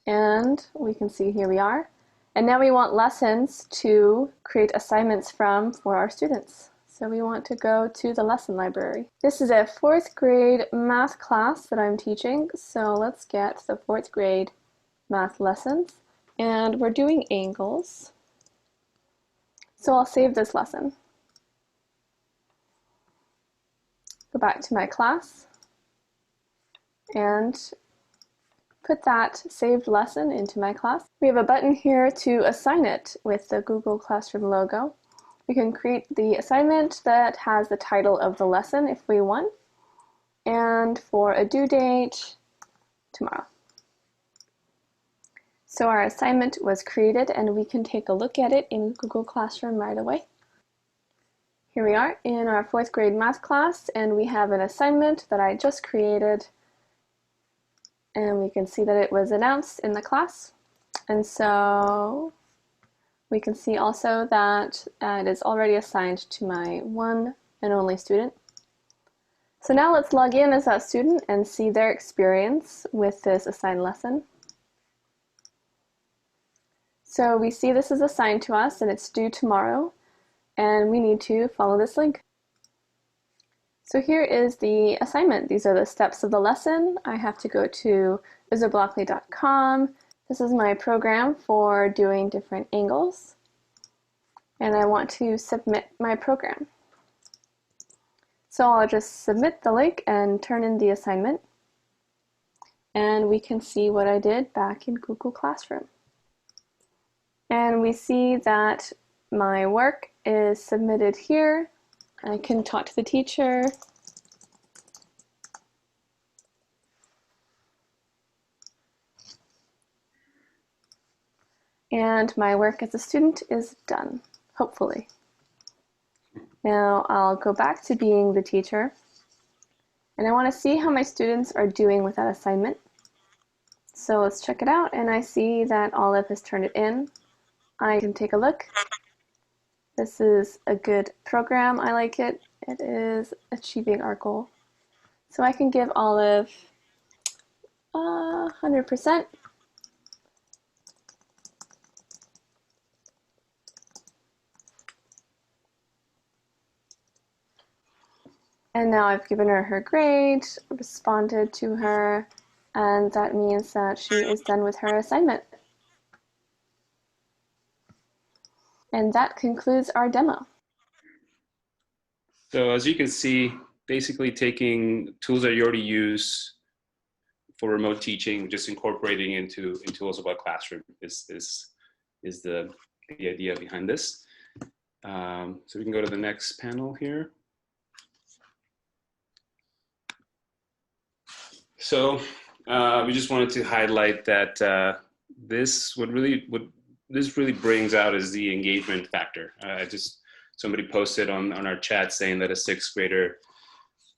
S6: And we can see here we are. And now we want lessons to create assignments from for our students. So we want to go to the lesson library. This is a 4th grade math class that I'm teaching. So let's get the 4th grade math lessons. And we're doing angles. So I'll save this lesson. Go back to my class and put that saved lesson into my class. We have a button here to assign it with the Google Classroom logo. We can create the assignment that has the title of the lesson if we want, and for a due date tomorrow. So our assignment was created and we can take a look at it in Google Classroom right away. Here we are in our 4th grade math class, and we have an assignment that I just created, and we can see that it was announced in the class. And so we can see also that it is already assigned to my one and only student. So now let's log in as that student and see their experience with this assigned lesson. So we see this is assigned to us and it's due tomorrow, and we need to follow this link. So here is the assignment. These are the steps of the lesson. I have to go to ozoblockly.com. This is my program for doing different angles, and I want to submit my program. So I'll just submit the link and turn in the assignment, and we can see what I did back in Google Classroom. And we see that my work is submitted here. I can talk to the teacher. And my work as a student is done, hopefully. Now I'll go back to being the teacher, and I want to see how my students are doing with that assignment. So let's check it out, and I see that Olive has turned it in. I can take a look. This is a good program. I like it. It is achieving our goal. So I can give Olive 100%. And now I've given her her grade, responded to her, and that means that she is done with her assignment. And that concludes our demo.
S3: So as you can see, basically taking tools that you already use for remote teaching, just incorporating into Ozobot Classroom is the idea behind this. So we can go to the next panel here. So we just wanted to highlight that what this really brings out is the engagement factor. Somebody posted on our chat saying that a 6th grader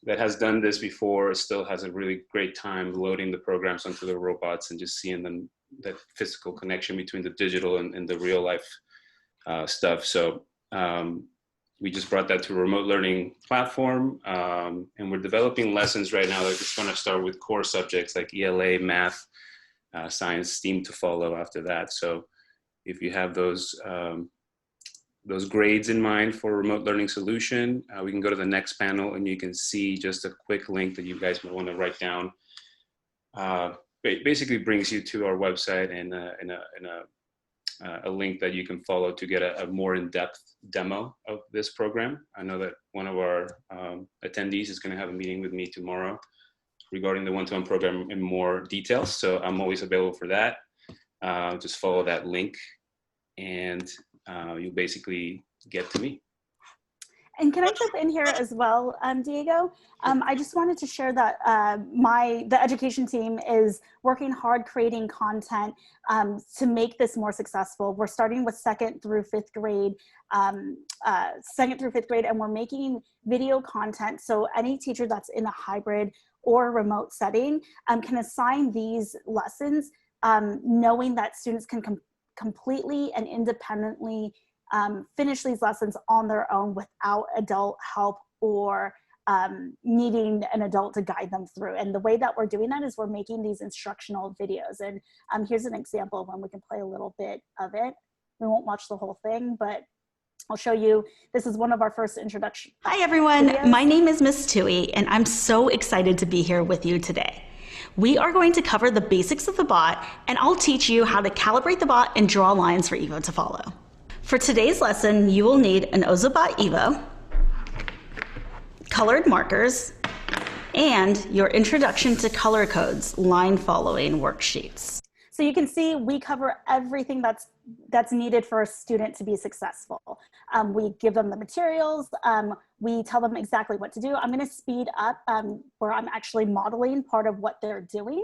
S3: that has done this before still has a really great time loading the programs onto the robots and just seeing them, that physical connection between the digital and the real life stuff. So we just brought that to a remote learning platform, and we're developing lessons right now that are just going to start with core subjects like ELA, math, science, STEAM to follow after that. So if you have those grades in mind for a remote learning solution, we can go to the next panel and you can see just a quick link that you guys might want to write down. It basically brings you to our website and a link that you can follow to get a more in-depth demo of this program. I know that one of our attendees is going to have a meeting with me tomorrow regarding the one-to-one program in more details. So I'm always available for that. Just follow that link and you'll basically get to me.
S2: And can I jump in here as well, Diego? I just wanted to share that the education team is working hard creating content to make this more successful. We're starting with 2nd through 5th grade, and we're making video content. So any teacher that's in a hybrid or remote setting can assign these lessons, knowing that students can completely and independently finish these lessons on their own without adult help or needing an adult to guide them through. And the way that we're doing that is we're making these instructional videos. And here's an example of when we can play a little bit of it. We won't watch the whole thing, but I'll show you. This is one of our first introduction.
S7: Hi everyone,
S2: videos.
S7: My name is Miss Tui and I'm so excited to be here with you today. We are going to cover the basics of the bot and I'll teach you how to calibrate the bot and draw lines for Evo to follow. For today's lesson, you will need an Ozobot Evo, colored markers, and your Introduction to Color Codes line following worksheets.
S2: So you can see we cover everything that's needed for a student to be successful. We give them the materials, we tell them exactly what to do. I'm gonna speed up where I'm actually modeling part of what they're doing.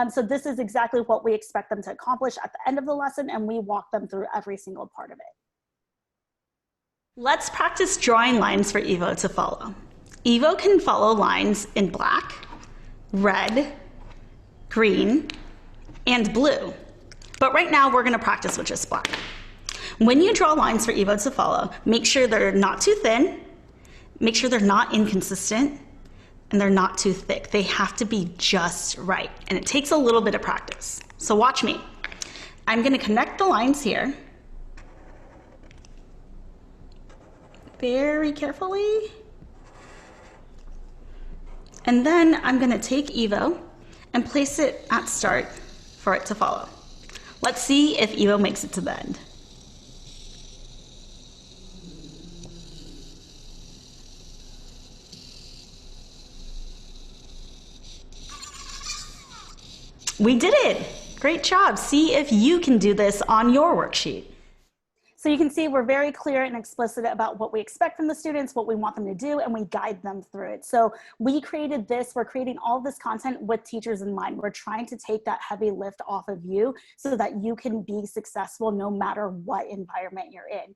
S2: So this is exactly what we expect them to accomplish at the end of the lesson, and we walk them through every single part of it.
S7: Let's practice drawing lines for Evo to follow. Evo can follow lines in black, red, green, and blue. But right now we're gonna practice with just black. When you draw lines for Evo to follow, make sure they're not too thin, make sure they're not inconsistent, and they're not too thick. They have to be just right. And it takes a little bit of practice. So watch me. I'm gonna connect the lines here. Very carefully. And then I'm gonna take Evo and place it at start for it to follow. Let's see if Evo makes it to the end. We did it! Great job. See if you can do this on your worksheet.
S2: So you can see we're very clear and explicit about what we expect from the students, what we want them to do, and we guide them through it. So we created this, we're creating all this content with teachers in mind. We're trying to take that heavy lift off of you so that you can be successful no matter what environment you're in.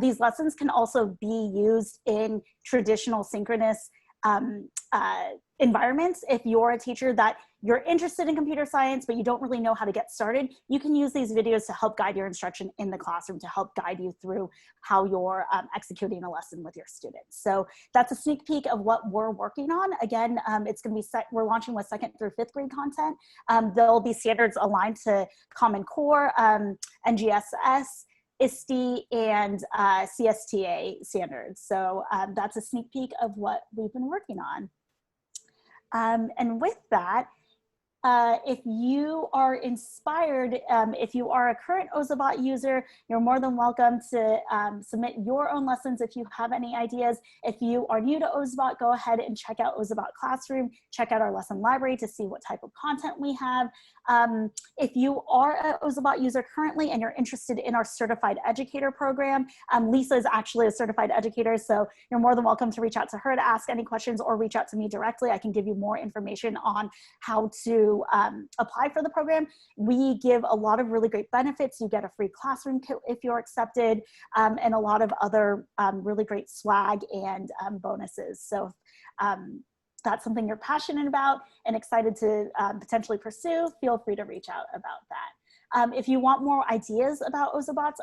S2: These lessons can also be used in traditional synchronous environments. If you're a teacher that you're interested in computer science, but you don't really know how to get started, you can use these videos to help guide your instruction in the classroom, to help guide you through how you're executing a lesson with your students. So that's a sneak peek of what we're working on. Again, it's gonna be we're launching with 2nd through 5th grade content. There'll be standards aligned to Common Core, NGSS, ISTE, and CSTA standards. So that's a sneak peek of what we've been working on. And with that, if you are inspired, if you are a current Ozobot user, you're more than welcome to submit your own lessons if you have any ideas. If you are new to Ozobot, go ahead and check out Ozobot Classroom, check out our lesson library to see what type of content we have. If you are an Ozobot user currently and you're interested in our certified educator program, Lisa is actually a certified educator, so you're more than welcome to reach out to her to ask any questions or reach out to me directly. I can give you more information on how to apply for the program. We give a lot of really great benefits. You get a free classroom kit if you're accepted, and a lot of other really great swag and bonuses. So that's something you're passionate about and excited to potentially pursue, feel free to reach out about that. If you want more ideas about Ozobots,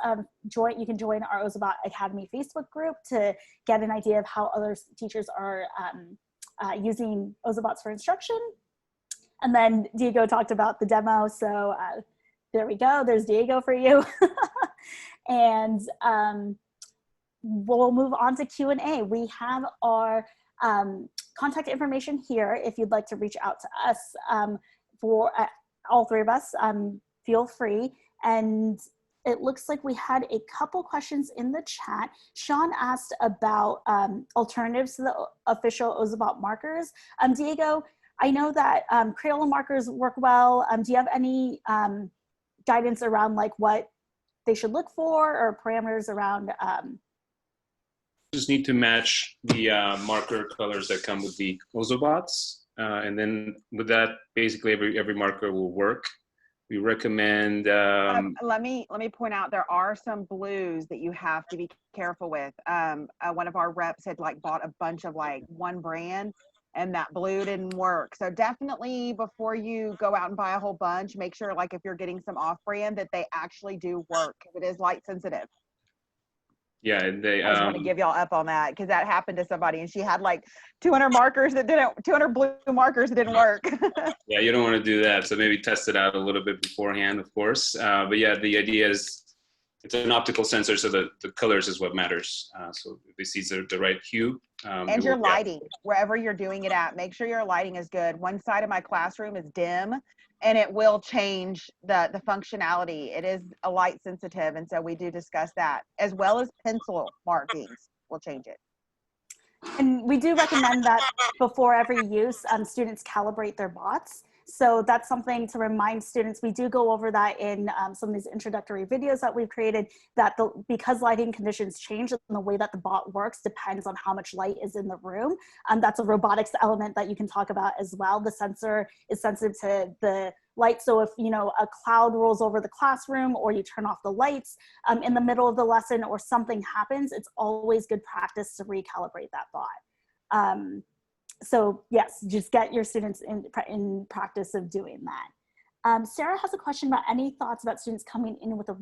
S2: you can join our Ozobot Academy Facebook group to get an idea of how other teachers are using Ozobots for instruction. And then Diego talked about the demo, so there we go. There's Diego for you. And we'll move on to Q&A. We have our contact information here if you'd like to reach out to us. For all three of us, feel free. And it looks like we had a couple questions in the chat. Sean asked about alternatives to the official Ozobot markers. Diego, I know that Crayola markers work well. Do you have any guidance around like what they should look for or parameters around?
S3: Just need to match the marker colors that come with the Ozobots. And then with that, basically every marker will work. We recommend.
S4: Let me point out, there are some blues that you have to be careful with. One of our reps had like bought a bunch of like one brand, and that blue didn't work. So definitely before you go out and buy a whole bunch, make sure like if you're getting some off brand that they actually do work, because it is light sensitive.
S3: Yeah, and they.
S4: I just want to give y'all up on that because that happened to somebody and she had like 200 markers that 200 blue markers that didn't work.
S3: Yeah, you don't want to do that. So maybe test it out a little bit beforehand, of course. But yeah, the idea is it's an optical sensor, so the colors is what matters. So if it sees the right hue.
S4: And your lighting, wherever you're doing it at, make sure your lighting is good. One side of my classroom is dim, and it will change the functionality. It is a light sensitive, and so we do discuss that, as well as pencil markings will change it.
S2: And we do recommend that before every use, students calibrate their bots. So that's something to remind students. We do go over that in some of these introductory videos that we've created, that because lighting conditions change and the way that the bot works depends on how much light is in the room. That's a robotics element that you can talk about as well. The sensor is sensitive to the light. So if a cloud rolls over the classroom or you turn off the lights in the middle of the lesson or something happens, it's always good practice to recalibrate that bot. So yes, just get your students in practice of doing that. Sarah has a question about any thoughts about students coming in with a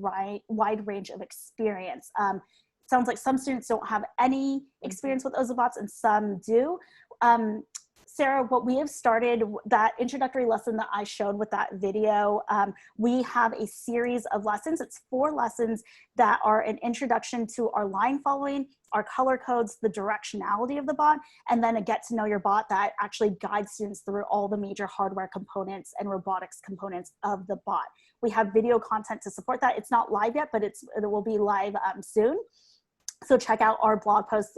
S2: wide range of experience. Sounds like some students don't have any experience with Ozobots and some do. Sarah, what we have started, that introductory lesson that I showed with that video, we have a series of lessons. It's 4 lessons that are an introduction to our line following, our color codes, the directionality of the bot, and then a get to know your bot that actually guides students through all the major hardware components and robotics components of the bot. We have video content to support that. It's not live yet, but it will be live soon. So check out our blog posts.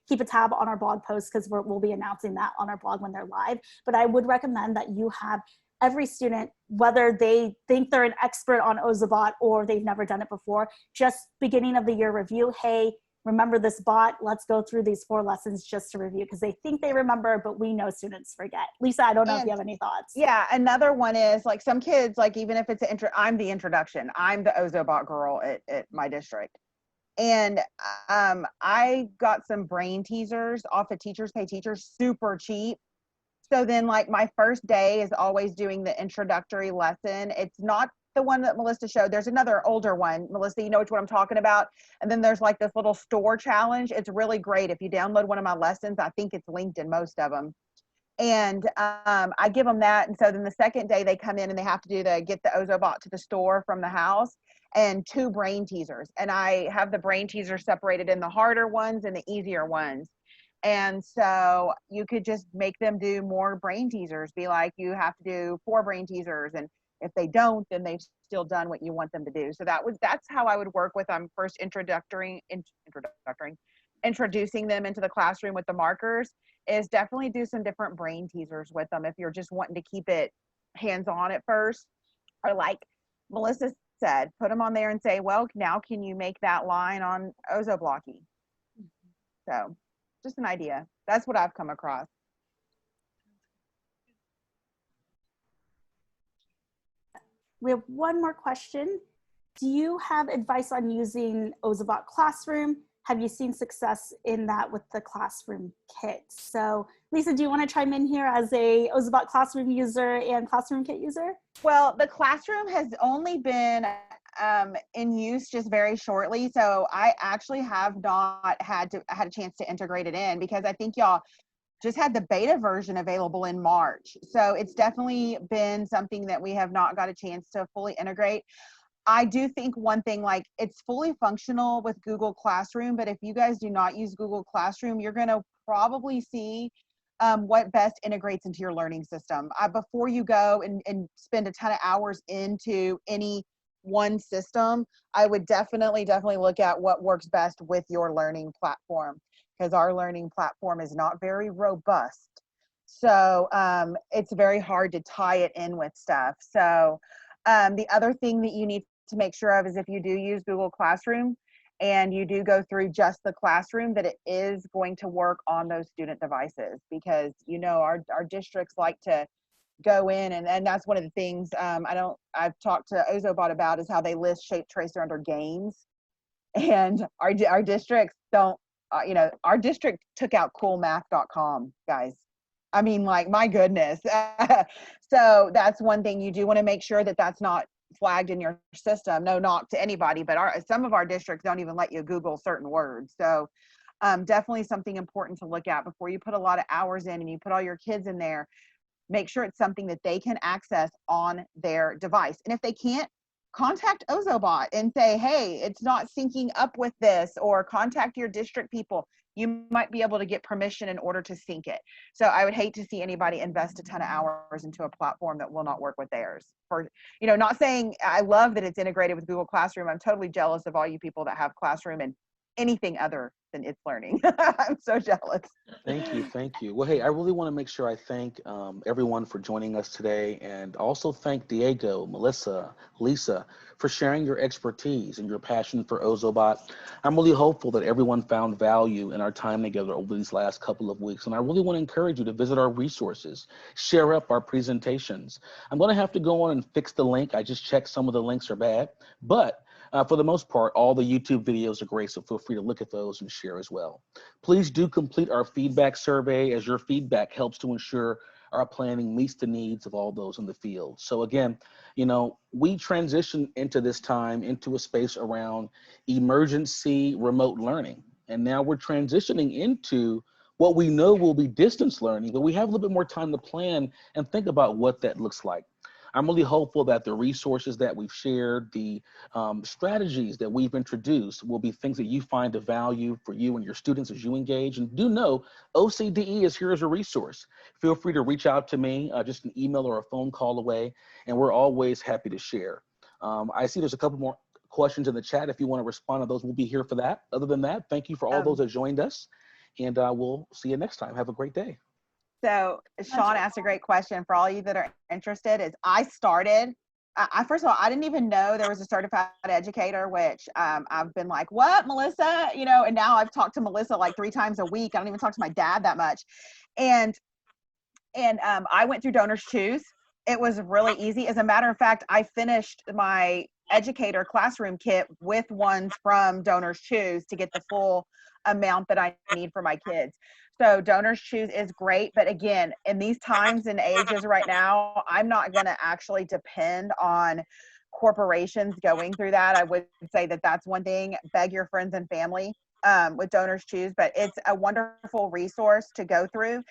S2: Keep a tab on our blog posts because we'll be announcing that on our blog when they're live. But I would recommend that you have every student, whether they think they're an expert on Ozobot or they've never done it before, just beginning of the year review. Hey, remember this bot? Let's go through these 4 lessons just to review, because they think they remember, but we know students forget. Lisa, I don't know if you have any thoughts.
S4: Yeah, another one is like some kids, like even if it's I'm the introduction, I'm the Ozobot girl at my district. And I got some brain teasers off of Teachers Pay Teachers, super cheap. So then like my first day is always doing the introductory lesson. It's not the one that Melissa showed. There's another older one. Melissa, you know what I'm talking about? And then there's like this little store challenge. It's really great. If you download one of my lessons, I think it's linked in most of them. And I give them that. And so then the second day they come in and they have to do get the Ozobot to the store from the house, and 2 brain teasers. And I have the brain teasers separated in the harder ones and the easier ones. And so you could just make them do more brain teasers, be like, you have to do 4 brain teasers. And if they don't, then they've still done what you want them to do. So that's how I would work with them first introducing them into the classroom with the markers, is definitely do some different brain teasers with them if you're just wanting to keep it hands-on at first. Or like Melissa said, put them on there and say, well, now can you make that line on Ozoblocky? So just an idea. That's what I've come across.
S2: We have one more question. Do you have advice on using Ozobot Classroom? Have you seen success in that with the Classroom Kit? So Lisa, do you want to chime in here as a Ozobot Classroom user and Classroom Kit user?
S4: Well, the Classroom has only been in use just very shortly. So I actually have not had a chance to integrate it in, because I think y'all just had the beta version available in March. So it's definitely been something that we have not got a chance to fully integrate. I do think one thing, like, it's fully functional with Google Classroom, but if you guys do not use Google Classroom, you're going to probably see what best integrates into your learning system. Before you go and spend a ton of hours into any one system, I would definitely look at what works best with your learning platform, because our learning platform is not very robust. So it's very hard to tie it in with stuff. So the other thing that you need to make sure of is, if you do use Google Classroom and you do go through just the classroom, that it is going to work on those student devices, because our districts like to go in, and that's one of the things I've talked to Ozobot about, is how they list Shape Tracer under games, and our districts don't. Our district took out coolmath.com, guys. I mean, like, my goodness. So that's one thing you do want to make sure that that's not flagged in your system. No knock to anybody, but some of our districts don't even let you Google certain words. So definitely something important to look at before you put a lot of hours in and you put all your kids in there. Make sure it's something that they can access on their device. And if they can't, contact Ozobot and say, hey, it's not syncing up with this, or contact your district people. You might be able to get permission in order to sync it. So I would hate to see anybody invest a ton of hours into a platform that will not work with theirs. Not saying I love that it's integrated with Google Classroom. I'm totally jealous of all you people that have Classroom and anything other than It's Learning. I'm so jealous.
S1: Thank you. Well, hey, I really want to make sure I thank everyone for joining us today, and also thank Diego, Melissa, Lisa, for sharing your expertise and your passion for Ozobot. I'm really hopeful that everyone found value in our time together over these last couple of weeks, and I really want to encourage you to visit our resources, share up our presentations. I'm going to have to go on and fix the link. I just checked some of the links are bad, but for the most part, all the YouTube videos are great, so feel free to look at those and share as well. Please do complete our feedback survey, as your feedback helps to ensure our planning meets the needs of all those in the field. So again, we transition into this time into a space around emergency remote learning. And now we're transitioning into what we know will be distance learning, but we have a little bit more time to plan and think about what that looks like. I'm really hopeful that the resources that we've shared, the strategies that we've introduced, will be things that you find of value for you and your students as you engage. And do know OCDE is here as a resource. Feel free to reach out to me, just an email or a phone call away, and we're always happy to share. I see there's a couple more questions in the chat. If you want to respond to those, we'll be here for that. Other than that, thank you for all those that joined us, and we'll see you next time. Have a great day.
S4: So Sean asked a great question for all you that are interested. First of all, I didn't even know there was a certified educator, which I've been like, what, Melissa? And now I've talked to Melissa like 3 times a week. I don't even talk to my dad that much. And I went through Donors Choose. It was really easy. As a matter of fact, I finished my educator classroom kit with ones from Donors Choose to get the full amount that I need for my kids. So Donors Choose is great. But again, in these times and ages right now, I'm not going to actually depend on corporations going through that. I would say that that's one thing. Beg your friends and family with Donors Choose, but it's a wonderful resource to go through.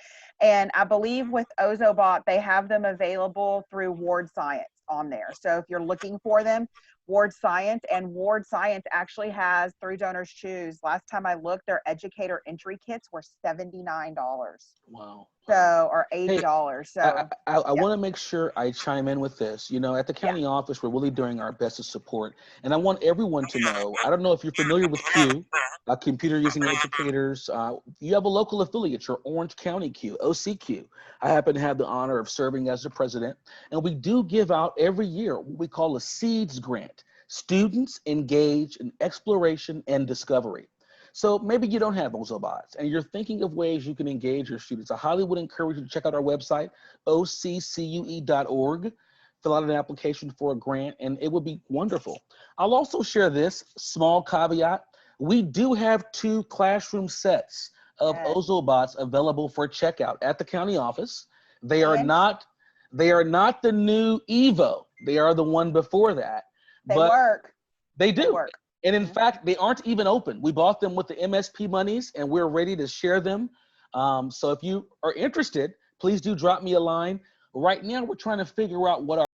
S4: And I believe with Ozobot, they have them available through Ward Science on there. So if you're looking for them, Ward Science, and Ward Science actually has 3 donors choose. Last time I looked, their educator entry kits were $79.
S1: Wow.
S4: So, or
S1: Hey,
S4: $80. So,
S1: I
S4: yeah,
S1: want to make sure I chime in with this. You know, at the
S4: yeah,
S1: county office, we're really doing our best to support. And I want everyone to know, I don't know if you're familiar with Q, Computer Using Educators. You have a local affiliate, your Orange County Q, OCQ. I happen to have the honor of serving as the president. And we do give out every year what we call a SEEDS grant, Students Engaged in Exploration and Discovery. So maybe you don't have Ozobots and you're thinking of ways you can engage your students. I highly would encourage you to check out our website, occue.org, fill out an application for a grant, and it would be wonderful. I'll also share this small caveat. We do have 2 classroom sets of
S4: yes.
S1: Ozobots available for checkout at the county office. They are
S4: And
S1: not the new Evo. They are the one before that.
S4: they
S1: But
S4: work.
S1: they
S4: They
S1: do.
S4: work.
S1: And in
S4: Mhm.
S1: fact, they aren't even open. We bought them with the MSP monies and we're ready to share them. So if you are interested, please do drop me a line. Right now, we're trying to figure out what our